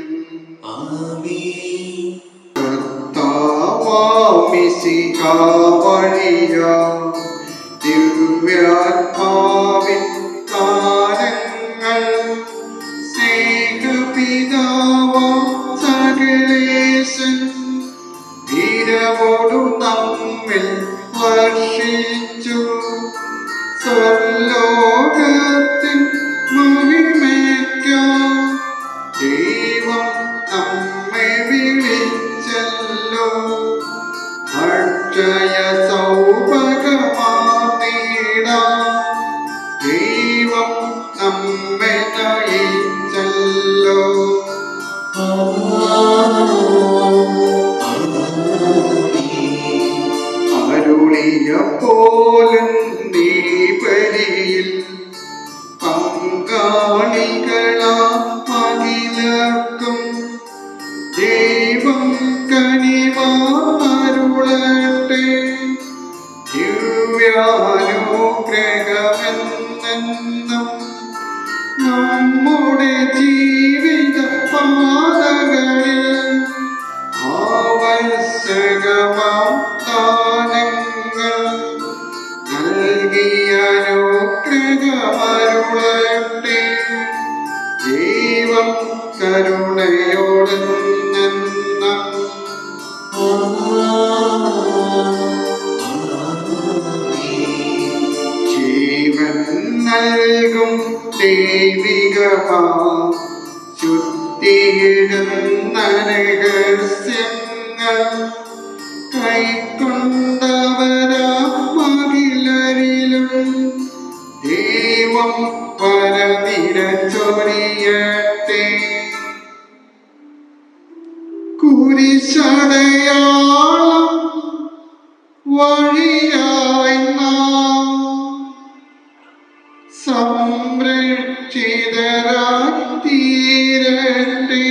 ആമേൻ. ദിവ്യാത്മാവിൻ താരങ്ങൾ സ്നേഹപിതാവാം സകലേശൻ വീരമോടു നമ്മിൽ വർഷിച്ചു. സ്വർലോകത്തിൻ മഹിമയ്ക്കായി ദൈവം നമ്മെ വിളിച്ചല്ലോ. അക്ഷയ സൗഭഗമാർന്നിടാം ദൈവം നമ്മെ നയിച്ചല്ലോ. അരുളിയ പോലും നീ ബലിയിൽ പങ്കാളികളാം അഖിലർക്കും ദൈവം കനിവാരുളട്ടെ. ദിവ്യാനുഗ്രഹമെന്നെന്നും നമ്മുടെ ജീവിത പാതകളിൽ ആവശ്യകമാം ദാനങ്ങൾ നൽകിയ അനുഗ്രഹമരുളട്ടെ. ദൈവം കരുണയോടെ ജീവൻ നൽകും ദൈവികമാ ശുദ്ധിയിടുന്ന രഹസ്യങ്ങൾ കൈക്കൊണ്ടവരാമകിലരിലും ദൈവം പരനിര ചൊരിയട്ടെ. കുരിശടയാളം വഴിയായി നാം സംരക്ഷിതരായി തീരട്ടെ.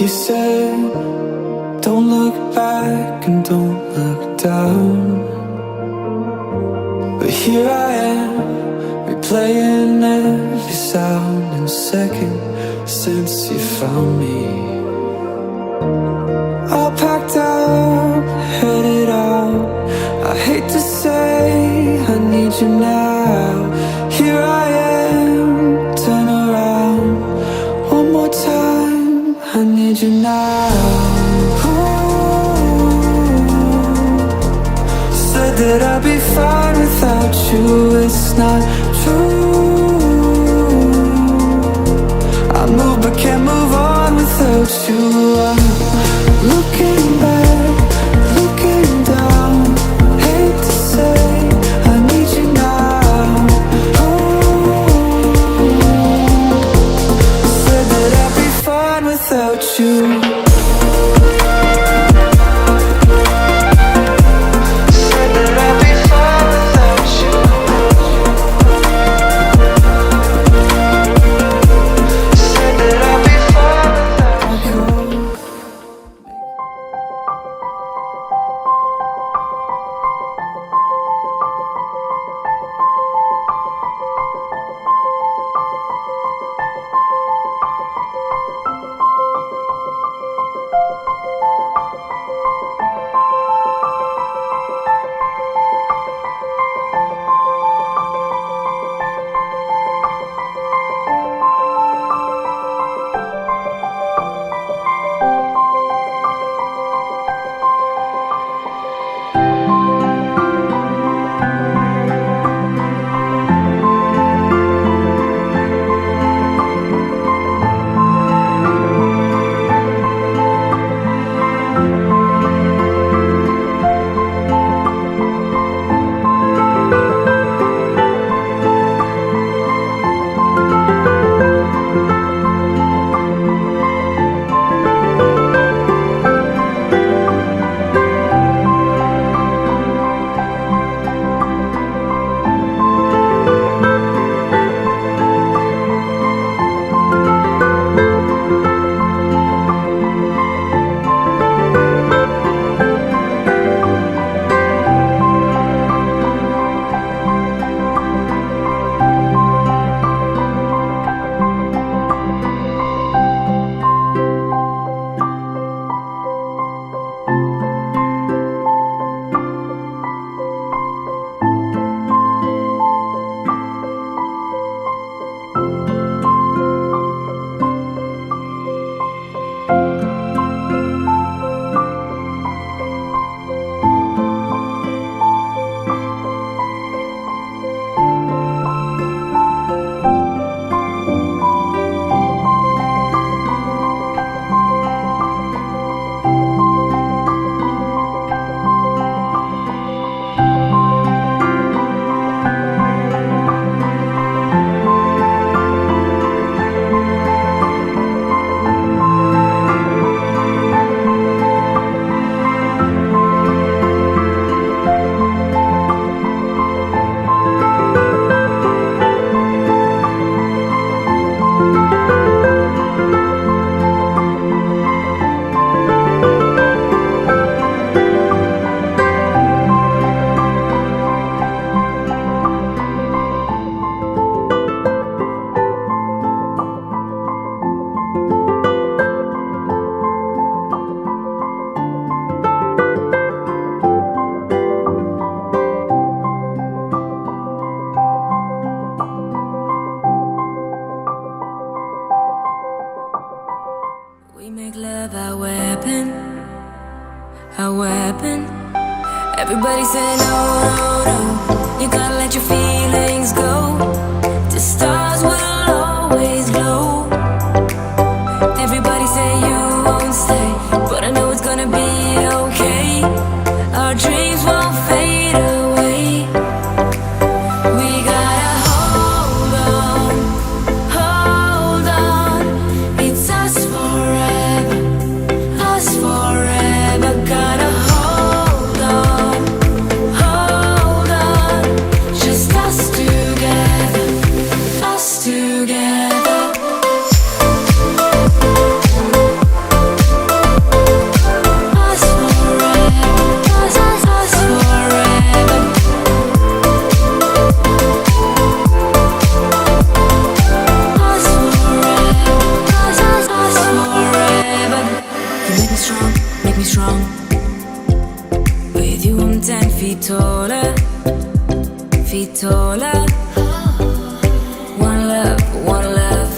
You said, don't look back and don't look down. But here I am, replaying every sound and second since you found me. All packed up, headed out. I hate to say I need you now. Here I am, turn around one more time. I need you now. Said that I'd be fine without you. It's not true. I move but can't move on without you. I'm looking back, looking down. Hate to say I need you now. Said that I'd be fine without you. say no, no, no. You gotta let your feelings go. The stars will always glow. Everybody say you won't stay, but I know it's gonna be okay. Our dreams won't fade away. We gotta hold on, hold on. It's us forever, us forever. Gotta hold on, hold on. Just us together, us together. Us forever, us forever. Us forever. You make me strong, make me strong. With you I'm 10 feet taller, feet taller. One love, one love.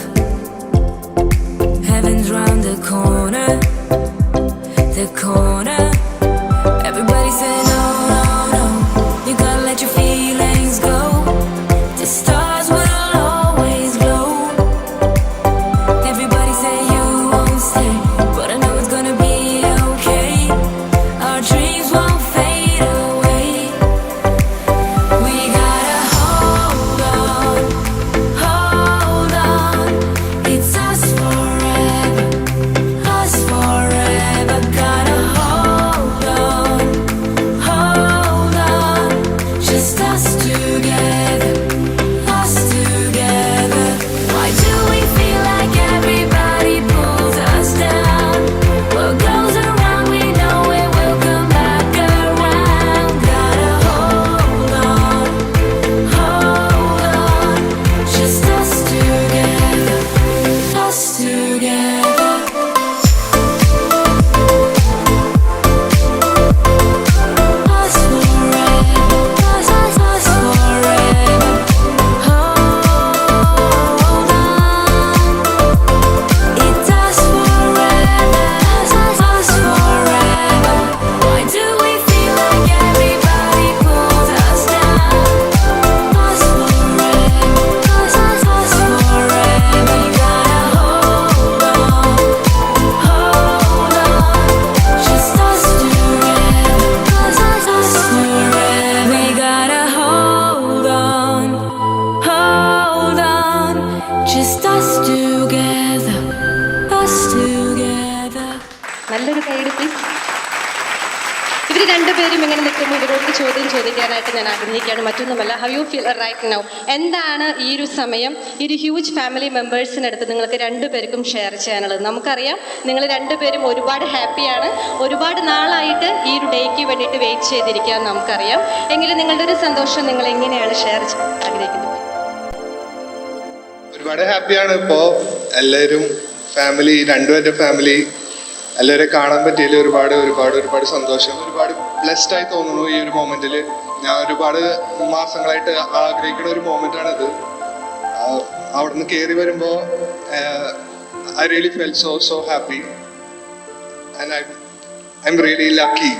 Heaven's round the corner, the corner. Everybody say no, no, no. You gotta let your feelings go. The stars will always glow. Everybody say you won't stay, but I know it's gonna be okay. Our dreams won't fade away. We gotta hold on, hold on. It's us forever, us forever. Gotta hold on, hold on. Just us together, us together. Why do we feel like everybody pulls us down? What goes around, we know it will come back around. Gotta hold on, hold on. Just us together, us together. Us forever, us forever. Hold on. It's us forever, us forever. Why do we feel like everybody pulls us down? Us forever, us forever. You gotta hold on, hold on. Just us together, us forever. We gotta hold on, hold on. Just us together, us together. നല്ലൊരു കൈയ്യടി please. ഇവർ രണ്ടുപേരും ഇങ്ങനെ നിൽക്കുമ്പോൾ ഇവരോട് ചോദ്യം ചോദിക്കാനായിട്ട് ഞാൻ ആഗ്രഹിക്കുകയാണ്. മറ്റൊന്നുമല്ല, how you feel right now? എന്താണ് ഈ ഒരു സമയം ഈ ഒരു ഹ്യൂജ് ഫാമിലി മെമ്പേഴ്സിനടുത്ത് നിങ്ങൾക്ക് രണ്ടുപേർക്കും ഷെയർ ചെയ്യാനുള്ളത്? നമുക്കറിയാം നിങ്ങൾ രണ്ടുപേരും ഒരുപാട് ഹാപ്പിയാണ്, ഒരുപാട് നാളായിട്ട് ഈ ഒരു ഡേക്ക് വേണ്ടിയിട്ട് വെയിറ്റ് ചെയ്തിരിക്കുക നമുക്കറിയാം. എങ്കിലും നിങ്ങളുടെ ഒരു സന്തോഷം നിങ്ങൾ എങ്ങനെയാണ് ഷെയർ ചെയ്യാൻ ആഗ്രഹിക്കുന്നത്? ഒരുപാട് ഹാപ്പിയാണ് ഇപ്പോൾ എല്ലാവരും ഫാമിലി, രണ്ടുപേരുടെ ഫാമിലി എല്ലാവരെയും കാണാൻ പറ്റിയതിൽ ഒരുപാട് ഒരുപാട് ഒരുപാട് സന്തോഷം. ഒരുപാട് ബ്ലെസ്ഡ് ആയി തോന്നുന്നു ഈ ഒരു മൊമെന്റിൽ. ഞാൻ ഒരുപാട് മാസങ്ങളായിട്ട് ആഗ്രഹിക്കുന്ന ഒരു മൊമെന്റാണിത്. അവിടുന്ന് കയറി വരുമ്പോൾ I really felt so happy and I'm really lucky.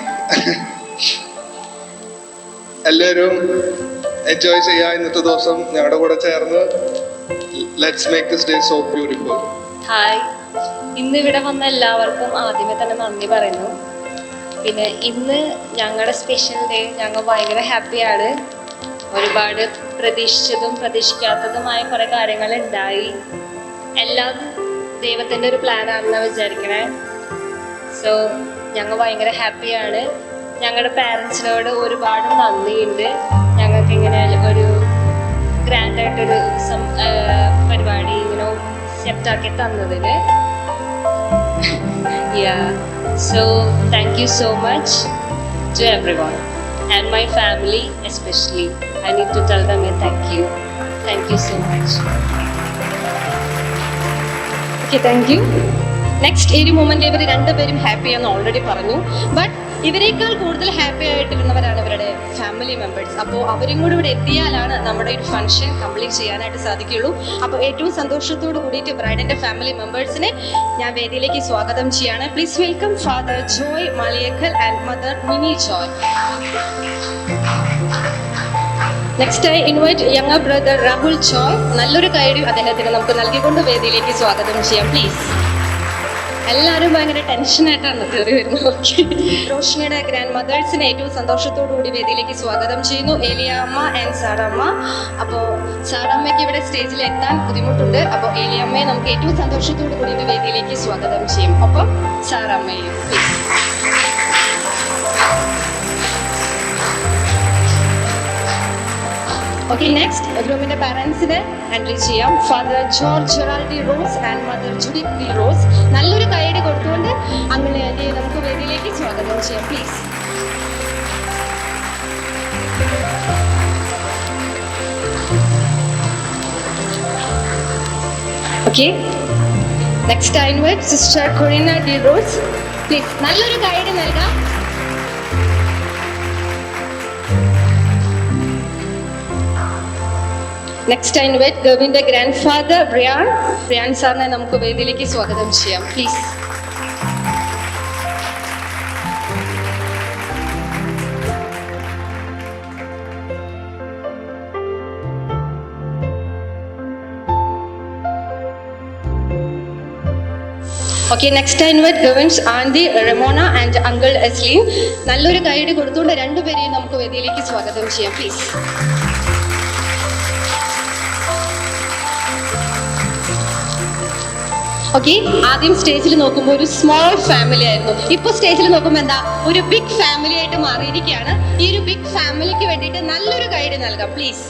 എല്ലാവരും എൻജോയ് ചെയ്യുക ഇന്നത്തെ ദിവസം ഞങ്ങളുടെ കൂടെ ചേർന്ന്. Let's make this day so beautiful. Hi, ഇന്ന് ഇവിടെ വന്ന എല്ലാവർക്കും ആദ്യമേ തന്നെ നന്ദി പറയുന്നു. പിന്നെ ഇന്ന് ഞങ്ങളുടെ സ്പെഷ്യൽ ഡേ, ഞങ്ങൾ ഭയങ്കര ഹാപ്പിയാണ്. ഒരുപാട് പ്രതീക്ഷിച്ചതും പ്രതീക്ഷിക്കാത്തതുമായ കുറേ കാര്യങ്ങൾ ഉണ്ടായി. എല്ലാം ദൈവത്തിൻ്റെ ഒരു പ്ലാനാണെന്ന് വിചാരിക്കണേ. സോ ഞങ്ങൾ ഭയങ്കര ഹാപ്പിയാണ്. ഞങ്ങളുടെ പാരൻസിനോട് ഒരുപാട് നന്ദിയുണ്ട്. ഞങ്ങൾക്ക് ഇങ്ങനെ ഒരു ഗ്രാൻഡായിട്ടൊരു പരിപാടി ഇങ്ങനെ സെറ്റാക്കി തന്നതിന്. So thank you so much to everyone and my family especially. I need to tell them a thank you so much. Okay, thank U. Next ഈ ഒരു മൊമെന്റ് ഇവർ രണ്ടുപേരും ഹാപ്പിയാണെന്ന് ഓൾറെഡി പറഞ്ഞു. ബട്ട് ഇവരെക്കാൾ കൂടുതൽ ഹാപ്പി ആയിട്ടിരുന്നവരാണ് ഇവരുടെ ഫാമിലി മെമ്പേഴ്സ്. അപ്പോൾ അവരും കൂടി ഇവിടെ എത്തിയാലാണ് നമ്മുടെ ഒരു ഫംഗ്ഷൻ കംപ്ലീറ്റ് ചെയ്യാനായിട്ട് സാധിക്കുള്ളൂ. അപ്പോൾ ഏറ്റവും സന്തോഷത്തോട് കൂടിയിട്ട് ബ്രൈഡിന്റെ ഫാമിലി മെമ്പേഴ്സിനെ ഞാൻ വേദിയിലേക്ക് സ്വാഗതം ചെയ്യാണ്. Please welcome father Joy Maliyakkal and mother Mini Joy. Next I invite younger brother Rahul Joy. നല്ലൊരു കൈഡി അദ്ദേഹത്തിന് നമുക്ക് നൽകിക്കൊണ്ട് വേദിയിലേക്ക് സ്വാഗതം ചെയ്യാം പ്ലീസ്. എല്ലാവരും ഭയങ്കര ടെൻഷനായിട്ടാണ് കയറി വരുന്നത്. റോഷ്നിയുടെ ഗ്രാൻഡ് മദേഴ്സിനെ ഏറ്റവും സന്തോഷത്തോടു കൂടി വേദിയിലേക്ക് സ്വാഗതം ചെയ്യുന്നു. ഏലിയാമ്മ ആൻഡ് സാറമ്മ. അപ്പോൾ സാറമ്മയ്ക്ക് ഇവിടെ സ്റ്റേജിൽ എത്താൻ ബുദ്ധിമുട്ടുണ്ട്. അപ്പോൾ ഏലിയാമ്മയെ നമുക്ക് ഏറ്റവും സന്തോഷത്തോടു കൂടി വേദിയിലേക്ക് സ്വാഗതം ചെയ്യും. ഒപ്പം സാറമ്മയും പ്ലീസ്. ഓക്കെ, നെക്സ്റ്റ് ഗ്രൂമിന്റെ പാരന്റ്സിന് എൻട്രി ചെയ്യാം. Father George Gerald D Rose and mother Judith D Rose. നല്ലൊരു കൈയടി കൊടുത്തുകൊണ്ട് അങ്ങനെ നമുക്ക് വേദിയിലേക്ക് സ്വാഗതം ചെയ്യാം please. Okay, next I invite sister Corina D Rose. Please നല്ലൊരു കൈയടി നൽകാം. നെക്സ്റ്റ് ഐ ഇൻവൈറ്റ് ഗവിന്റെ ഗ്രാൻഡ് ഫാദർ റിയാൻ സാറിനെ നമുക്ക് വേദിയിലേക്ക് സ്വാഗതം ചെയ്യാം please. Okay, next I invite Gavin's aunty Ramona and uncle Esleen. നല്ലൊരു കൈയടി കൊടുത്തുകൊണ്ട് രണ്ടുപേരെയും നമുക്ക് വേദിയിലേക്ക് സ്വാഗതം ചെയ്യാം പ്ലീസ്. ഓക്കെ, ആദ്യം സ്റ്റേജിൽ നോക്കുമ്പോൾ ഒരു സ്മോൾ ഫാമിലി ആയിരുന്നു. ഇപ്പോൾ സ്റ്റേജിൽ നോക്കുമ്പോൾ എന്താ ഒരു ബിഗ് ഫാമിലി ആയിട്ട് മാറിയിരിക്കുകയാണ്. ഈ ഒരു ബിഗ് ഫാമിലിക്ക് വേണ്ടിയിട്ട് നല്ലൊരു ഗൈഡ് നൽകാം പ്ലീസ്.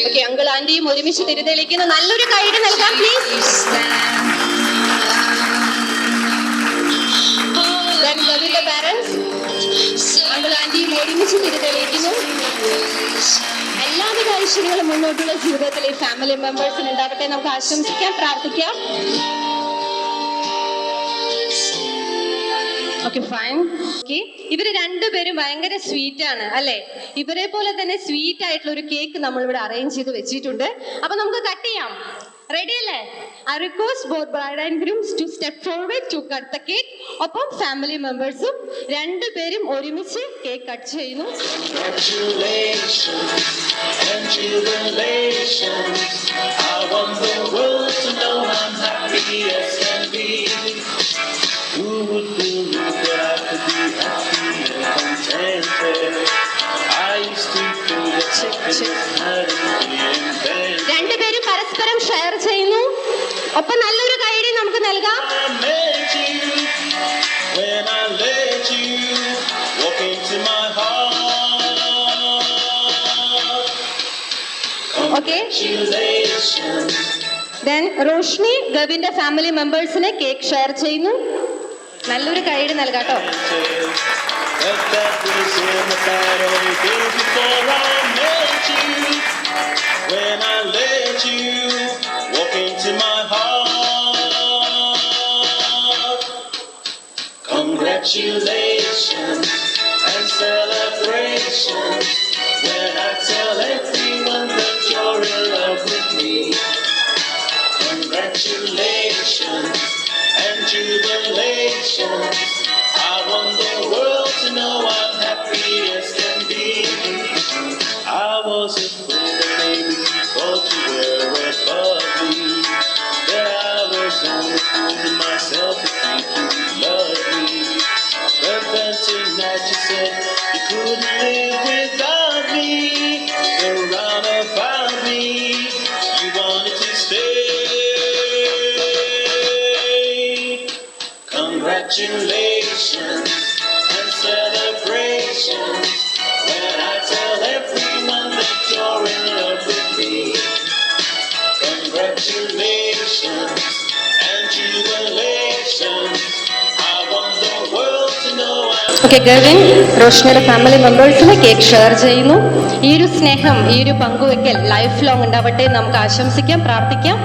ഓക്കെ, അങ്കിൾ ആന്റിയും ഒരുമിച്ച് തിരുതെളിക്കുന്ന നല്ലൊരു കൈഡ് നൽകാം പ്ലീസ്. അങ്കിൾ ആന്റിയും ഒരുമിച്ച് തിരുതെളിക്കുന്നു. എല്ലാവിധ ഐശ്വര്യങ്ങളും മുന്നോട്ടുള്ള ജീവിതത്തിൽ ഈ ഫാമിലി മെമ്പേഴ്സിന് ഉണ്ടാവട്ടെ. നമുക്ക് ആശംസിക്കാം, പ്രാർത്ഥിക്കാം. Okay, fine. ഓക്കെ, ഇവര് രണ്ടുപേരും ഭയങ്കര സ്വീറ്റ് ആണ് അല്ലെ? ഇവരെ പോലെ തന്നെ സ്വീറ്റ് ആയിട്ടുള്ള ഒരു കേക്ക് നമ്മൾ ഇവിടെ അറേഞ്ച് ചെയ്ത് വെച്ചിട്ടുണ്ട്. അപ്പൊ നമുക്ക് കട്ട് ചെയ്യാം. റെഡി അല്ലേ? I request both bride and grooms to step forward to cut the cake. ഒപ്പം ഫാമിലി മെമ്പേഴ്സും രണ്ടുപേരും ഒരുമിച്ച് കേക്ക് കട്ട് ചെയ്യുന്നു. രണ്ടുപേരും പരസ്പരം ഷെയർ ചെയ്യുന്നു. ഒപ്പം നല്ലൊരു കൈഡി നമുക്ക് നൽകാം. ഓക്കെ, ദെൻ റോഷ്നി ഗവിന്റെ ഫാമിലി മെമ്പേഴ്സിനെ കേക്ക് ഷെയർ ചെയ്യുന്നു. നല്ലൊരു കൈഡി നൽകാട്ടോ. When I let you walk into my heart, congratulations and celebrations when I tell everyone that you're in love with me. Congratulations and jubilations, I want the world to know I'm happy as can be. I was afraid that maybe you thought you were a Congratulations and celebrations when I tell everyone that you're in love with me. Congratulations and jubilations. I want the world to know okay, Gavin റോഷ്നിയുടെ family മെമ്പേഴ്സിന് cake share ചെയ്യുന്നു. ഈ ഒരു സ്നേഹം, ഈ ഒരു പങ്കുവെക്കൽ life long ഉണ്ടാവട്ടെ നമുക്ക് ആശംസിക്കാം, പ്രാർത്ഥിക്കാം.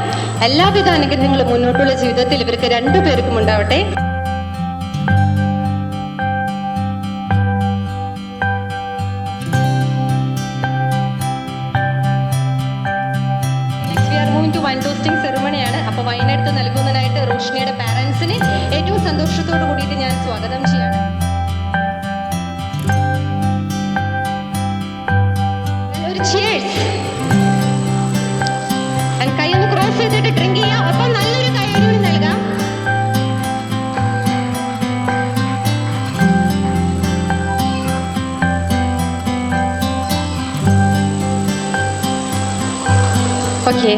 എല്ലാവിധ അനുഗ്രഹങ്ങളും മുന്നോട്ടുള്ള ജീവിതത്തിൽ ഇവർക്ക് രണ്ടുപേർക്കും ഉണ്ടാവട്ടെ. വൈൻ ടോസ്റ്റിംഗ് സെറിമണിയാണ്. അപ്പോൾ വൈൻ എടുത്ത് നൽകുന്നതിനായിട്ട് റോഷ്നിയുടെ പാരൻസിനെ ഏറ്റവും സന്തോഷത്തോടു കൂടിയിട്ട് ഞാൻ സ്വാഗതം ചെയ്യാണ്. ഒരു ചിയേഴ്സ്. കൈ ഒന്ന് ക്രോസ് ചെയ്തിട്ട് ഡ്രിങ്ക് ചെയ്യാം. ഒപ്പം നല്ലൊരു കൈയ്യടി നൽകാം. Okay,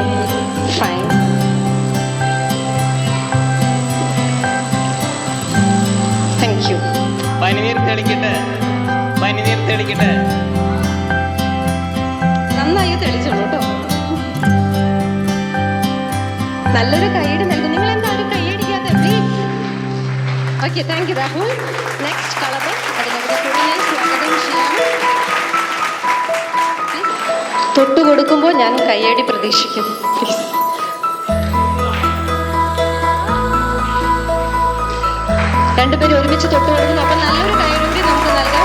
fine. Thank you. പനിനീർ തെളിക്കട്ടെ, പനിനീർ തെളിക്കട്ടെ. നന്നായി തെളിച്ചോളൂ കേട്ടോ. നല്ലൊരു കൈയ്യടി നൽകും. നിങ്ങൾ എന്താ ഒരു കൈയ്യടിക്കാത്ത? Please. Okay, thank you Rahul. Next colour അതിനകത്ത് കൂടി ഞാൻ സ്വാഗതം ചെയ്യാം. തൊട്ടു കൊടുക്കുമ്പോൾ ഞാൻ കയ്യടി പ്രതീക്ഷിക്കും. പ്ലീസ്. രണ്ടുപേരും ഒരുമിച്ച് തൊട്ടു കൊടുക്കുന്നു. അപ്പം നല്ലൊരു കയ്യടി കൂടി നമുക്ക് നൽകാം.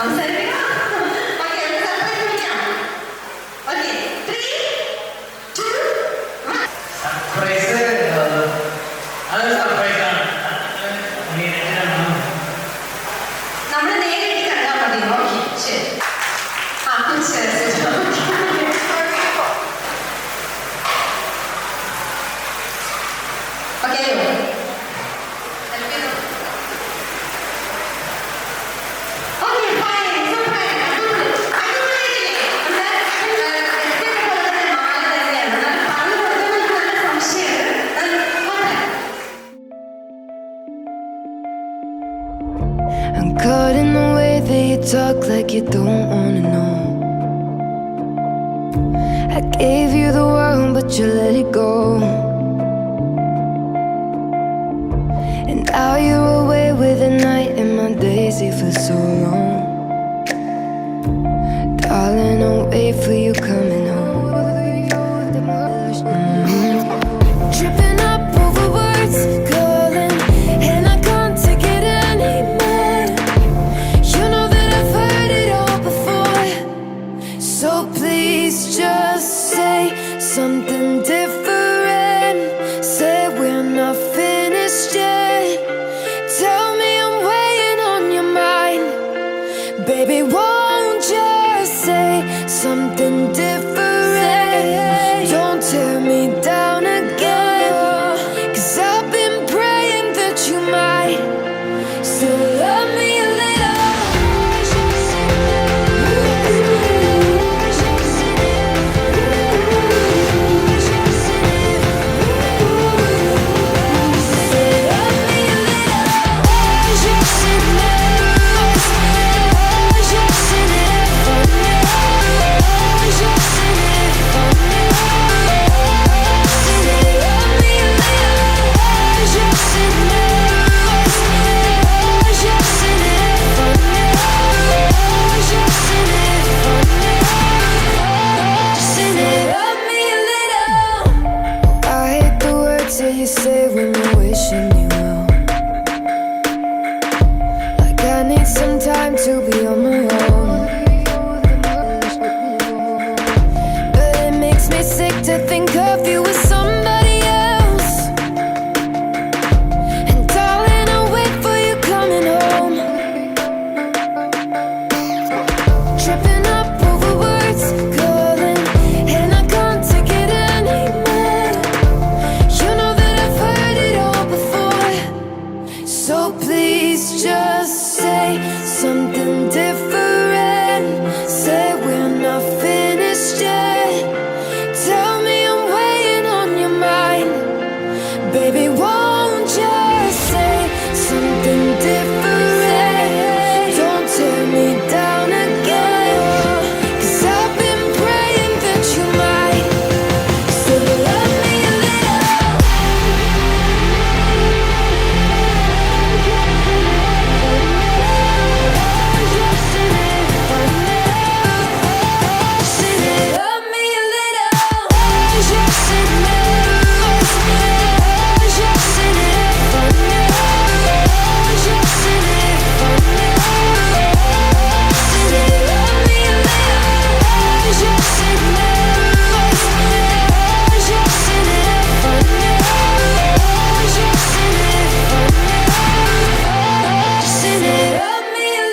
നമ്മൾ നേരിട്ട് കണ്ടാൽ മതി. ഓക്കെ, ശരി. I'm caught in the way that you talk like you don't wanna know. I gave you the world, but you let it go. And now you're away with the night, and my days they feel so long. Darling, I'll wait for you coming home. Tripping up over words, calling, and I can't take it anymore. You know that I've heard it all before, so please just say something different. Say we're not finished yet. Tell me I'm weighing on your mind. Baby, won't just say something different. Don't tear me down again, 'cause I've been praying that you might still love me a little. I hate the words that you say when you're wishing me well. Like I need some time to be on my own. But it makes me sick to think of you with somebody else. And darling, I'll wait for you coming home. Tripping up over words, calling, and I can't take it anymore. You know that I've heard it all before, so please just say something different. Say we're not finished yet. Tell me I'm weighing on your mind. Baby, won't just say something different. Don't tear me down again, 'cause I've been praying that you might still love me a little. Love me a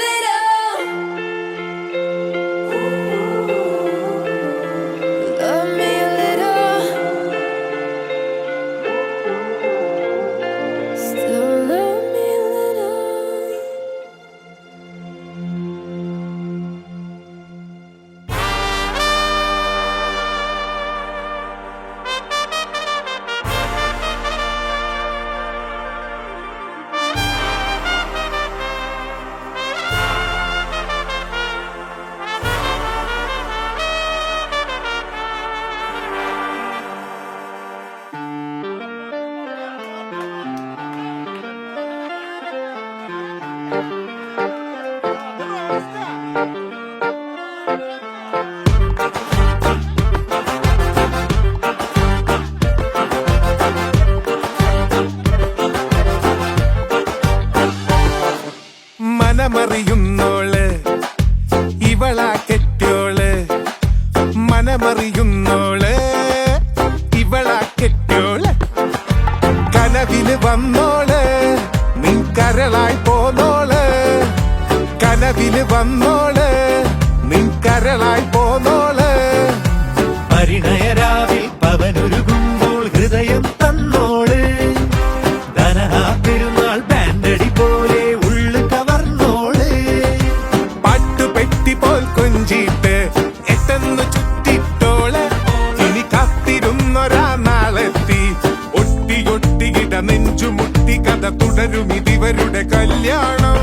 little. Love me a little. Still love me a little. മനമറിയുന്നോള് ഇവളാ കെട്ടിയോള് മനമറിയുന്നോള് ഇവളാ കെട്ടിയോള് കനവില് വന്നോള് നിൻ കരളായി പോന്നോള് കനവില് വന്നോള് നിൻ കരളായി പോന്നോള് പരിണയരാവിൽ പവനൊരുകുമ്പോൾ ഹൃദയം തന്നോള് ധനഹാ പെരുന്നാൾ ബാൻഡടി പോലെ ഉള്ളു കവർന്നോള് പാട്ടുപെട്ടി പോൽ കൊഞ്ചിട്ട് എട്ടെന്നു ചുറ്റിട്ടോള് ഇനി കാത്തിരുന്നൊരാ നാളെത്തി ഒട്ടിയൊട്ടിയിട നെഞ്ചുമുട്ടി കഥ തുടരും ഇതിവരുടെ കല്യാണം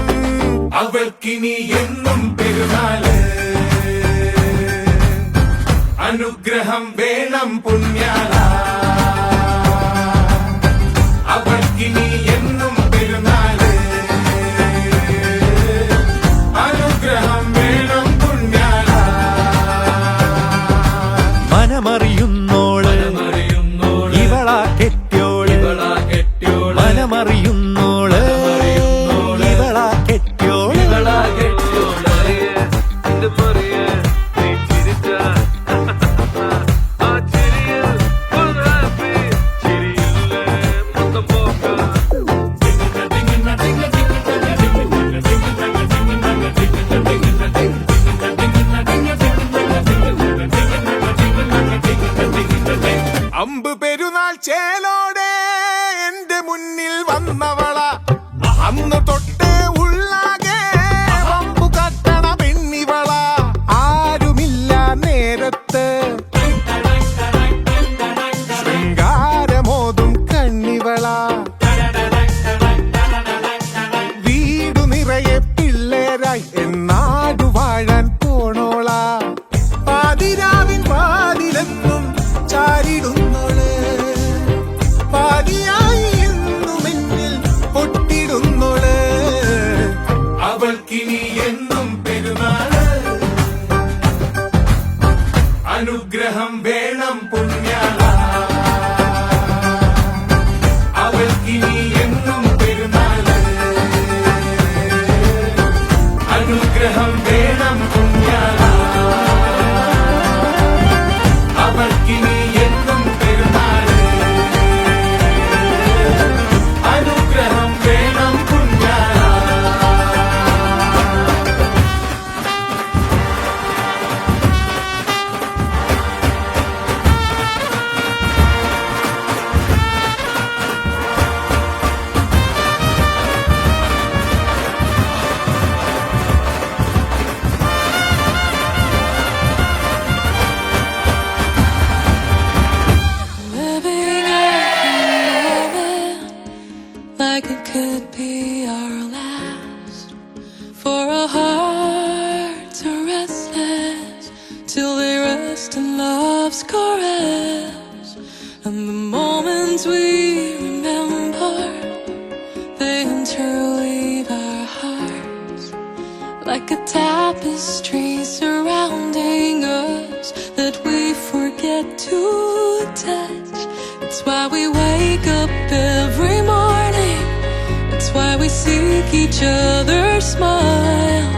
അവൾക്കിനി എന്നും പെരുന്നാള് അനുഗ്രഹം വേണം പുണ്യാള അവൾക്കിനി എന്നും പെരുന്നാള് അനുഗ്രഹം വേണം പുണ്യാള മനമറിയുന്നോള് ഇവളാ കെട്ടിയോള് മനമറിയുന്നോള് ഇവളാ കെട്ടിയോള് അമ്പ് പെരുന്നാൾ ചേലോടെ എന്റെ മുന്നിൽ വന്നവള അന്ന് തൊട്ടേ ഉള്ളാകെ വമ്പു കട്ടണ പെണ്ണിവള ആരുമില്ല നേരത്ത് ശൃംഗാരമോതും കണ്ണിവള വീടു നിറയെ പിള്ളേരായി എന്നാടു വാഴാൻ പോണോള പാതിരാവിൻ വാതിലെന്നും ചാരിടുന്നോള് പാതിയായി എന്നും എന്നിൽ പൊട്ടിടുന്നോള് അവൾക്കിനി എന്നും പെരുന്നാള് അനുഗ്രഹം വേണം പുണ്യാള അവൾക്കിനി എന്നും പെരുന്നാള് അനുഗ്രഹം വേണം പുണ്യാള അവൾക്കിനി എന്നും പെരുന്നാള് അനുഗ്രഹം വേണം പുണ്യാള Living every moment like it could be our last. For our hearts are restless till they rest in love's caress. And the moments we remember, they interleave our hearts like a tapestry surrounding us that we forget to touch. It's why we wake up every morning. It's why we seek each other's smile.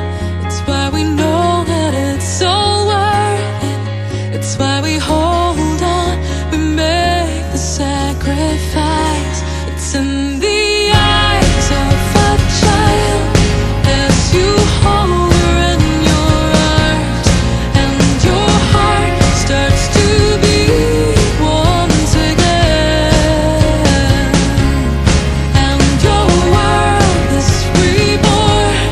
It's why we know that it's all worth it. It's why we hold on, we make the sacrifice. It's in the eyes of a child as you hold her in your arms, and your heart starts to beat once again, and your world is reborn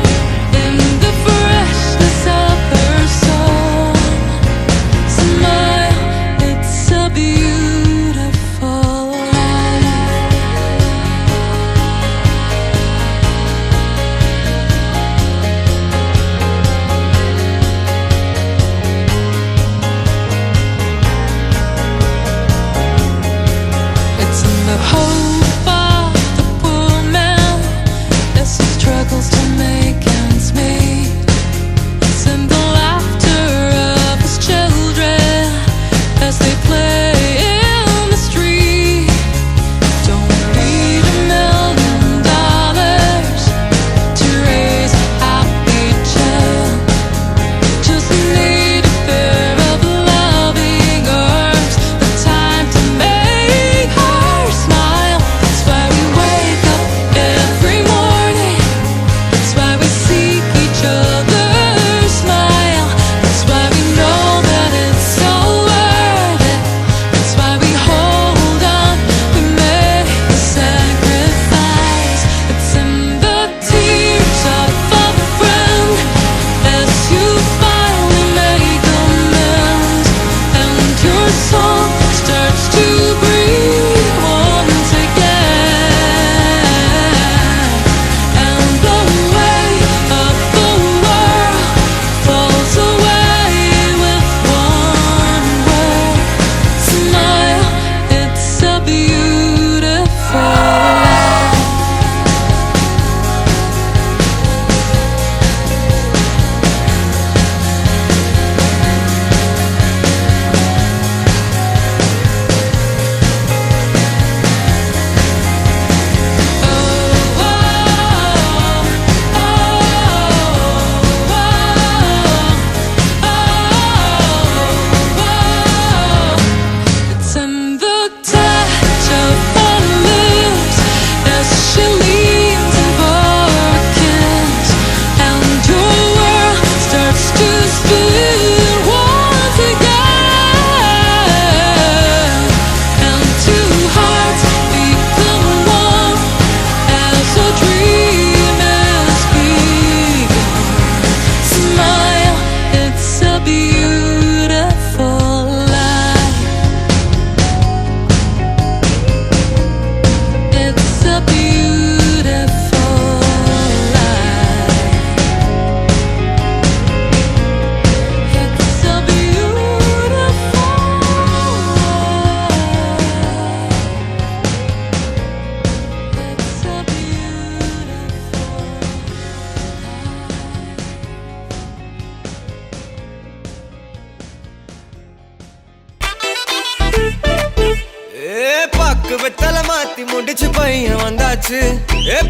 நாக்கு வெத்தல மாத்தி முடிச்சு பையன் வந்தாச்சு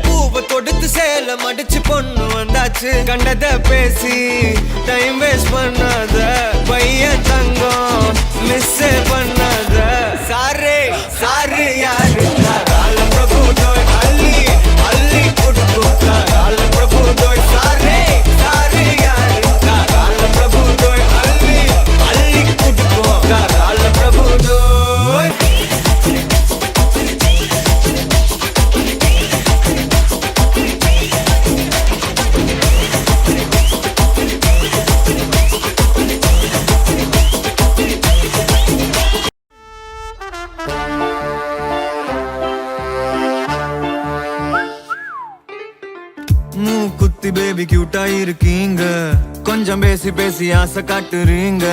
பூவை தொடுத்து சேல மடிச்சு பொண்ணு வந்தாச்சு கண்டத பேசி டைம் வேஸ்ட் பண்ணாத பையன் தங்கம் மிஸ் பண்ணாத சாரே சாரு யாரு கால பிரபு தோய் அள்ளி அள்ளி குடுக்கு கால பிரபு தோய் சாரே சாரு யாரு கால பிரபு தோய் அள்ளி அள்ளி குடுக்கு கால பிரபு தோய் மூக்குத்தி பேபி கியூட்டா இருக்கீங்க கொஞ்சம் பேசி பேசி ஆசை காட்டுறீங்க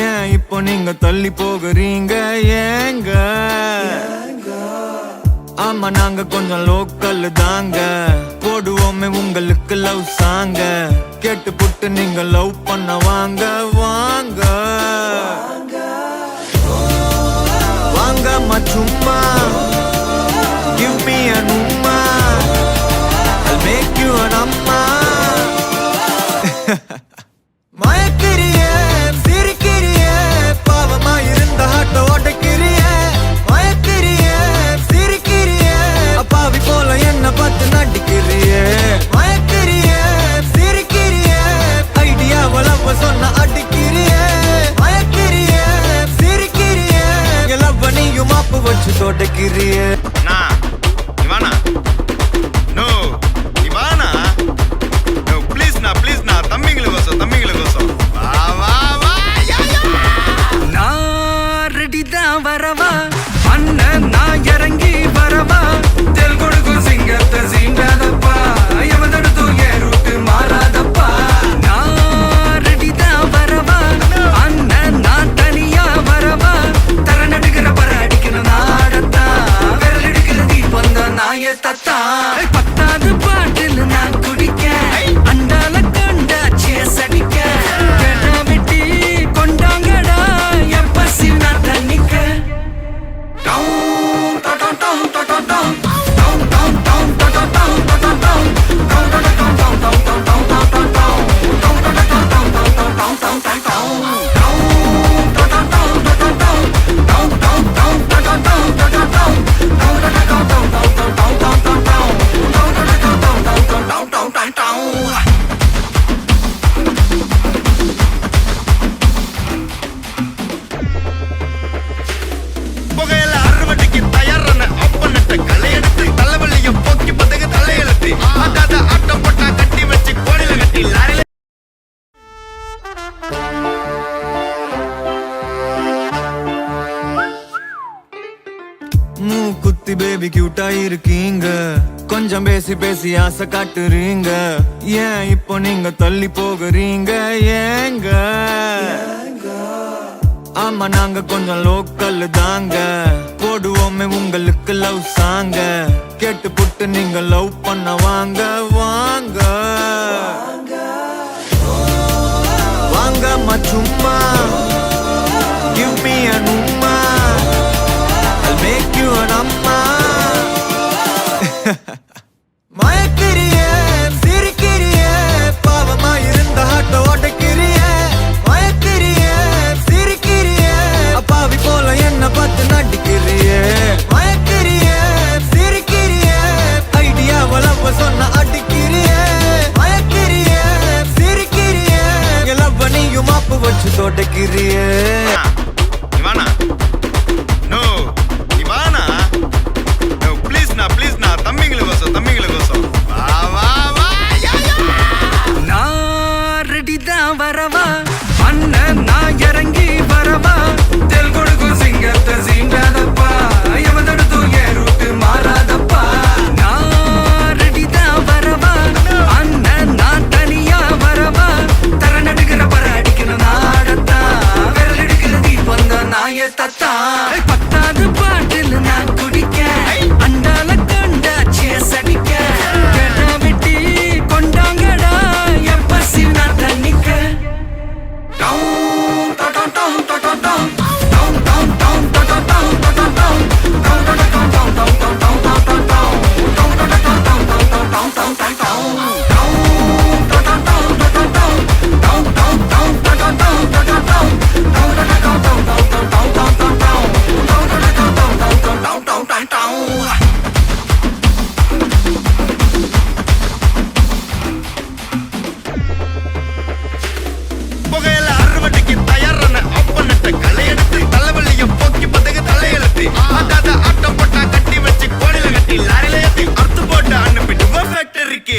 ஏன் இப்போ நீங்க தள்ளி போகிறீங்க ஏங்க ஆமா நாங்க கொஞ்சம் லோக்கல் தாங்க போடுவோமே உங்களுக்கு லவ் சாங்க கேட்டு புட்டு நீங்க லவ் பண்ண வாங்க வாங்க வாங்க மச்சும்மா give me an umma I'll make you an amma மயக்கிறியே சிரிக்கிறியே பாவமா இருந்த ஹாட்ட ஓட்டக்கிறியே மயக்கிறியே சிரிக்கிறியே அப்பாவி போல என்ன பார்த்து நடிக்கிறியே மயக்கிறியே சிரிக்கிறியே ஐடியாவளவ சொன்ன அடிக்கிறியே மயக்கிறியே சிரிக்கிறியே எல்லவ நீயும் மாப்பு வச்சு தோட்டக்கிறியே வரவா அண்ணன் நான் இறங்கி வரவா தெல் கொடுக்கும் சிங்கத்தை சீண்டாதப்பா எவதடுத்து என் ரூட்டு மாறாதப்பா நான் ரெடிதான் வரவா அண்ணன் நான் தனியா வரவா தர நடுக்கிற பர அடிக்கிற நாடத்தா விரல் எடுக்கிற தீபம் தான் நாய தத்தா பத்தாவது பாட்டில் நான் குடிக்க அண்டால கண்டா சேஸ் அடிக்க கேட்டா வெட்டி கொண்டாங்கடா என் பசி நான் தண்ணிக்க மூக்குத்தி பேபி கியூட்டா இருக்கீங்க கொஞ்சம் பேசி பேசி ஆசை காட்டுறீங்க ஏன் இப்போ நீங்க தள்ளி போகிறீங்க ஏங்க ஆமா நாங்க கொஞ்சம் லோக்கல் தாங்க போடுவோமே உங்களுக்கு லவ் சாங்க கேட்டு புட்டு நீங்க லவ் பண்ண வாங்க வாங்க வாங்க மச்சும்மா give me an umma I'll make you an amma மயக்கிறியே சிரிக்கிறியே பாவமா இருந்த ஹாட்ட ஓட்டக்கிறியே மயக்கிறியே சிரிக்கிறியே அப்பாவி போல என்ன பார்த்து நடிக்கிறியே மயக்கிறியே சிரிக்கிறியே ஐடியாவளவ சொன்ன அடிக்கிறியே மயக்கிறியே சிரிக்கிறியே எல்லவ நீயும் மாப்பு வச்சு தோட்டக்கிறியே அதாத ஆட்டம் போட்டா கட்டி வச்சு கோடில கட்டி லாரில ஏத்தி அறுத்து போட்டு அனுப்பிட்டு ஃபேக்டரிக்கு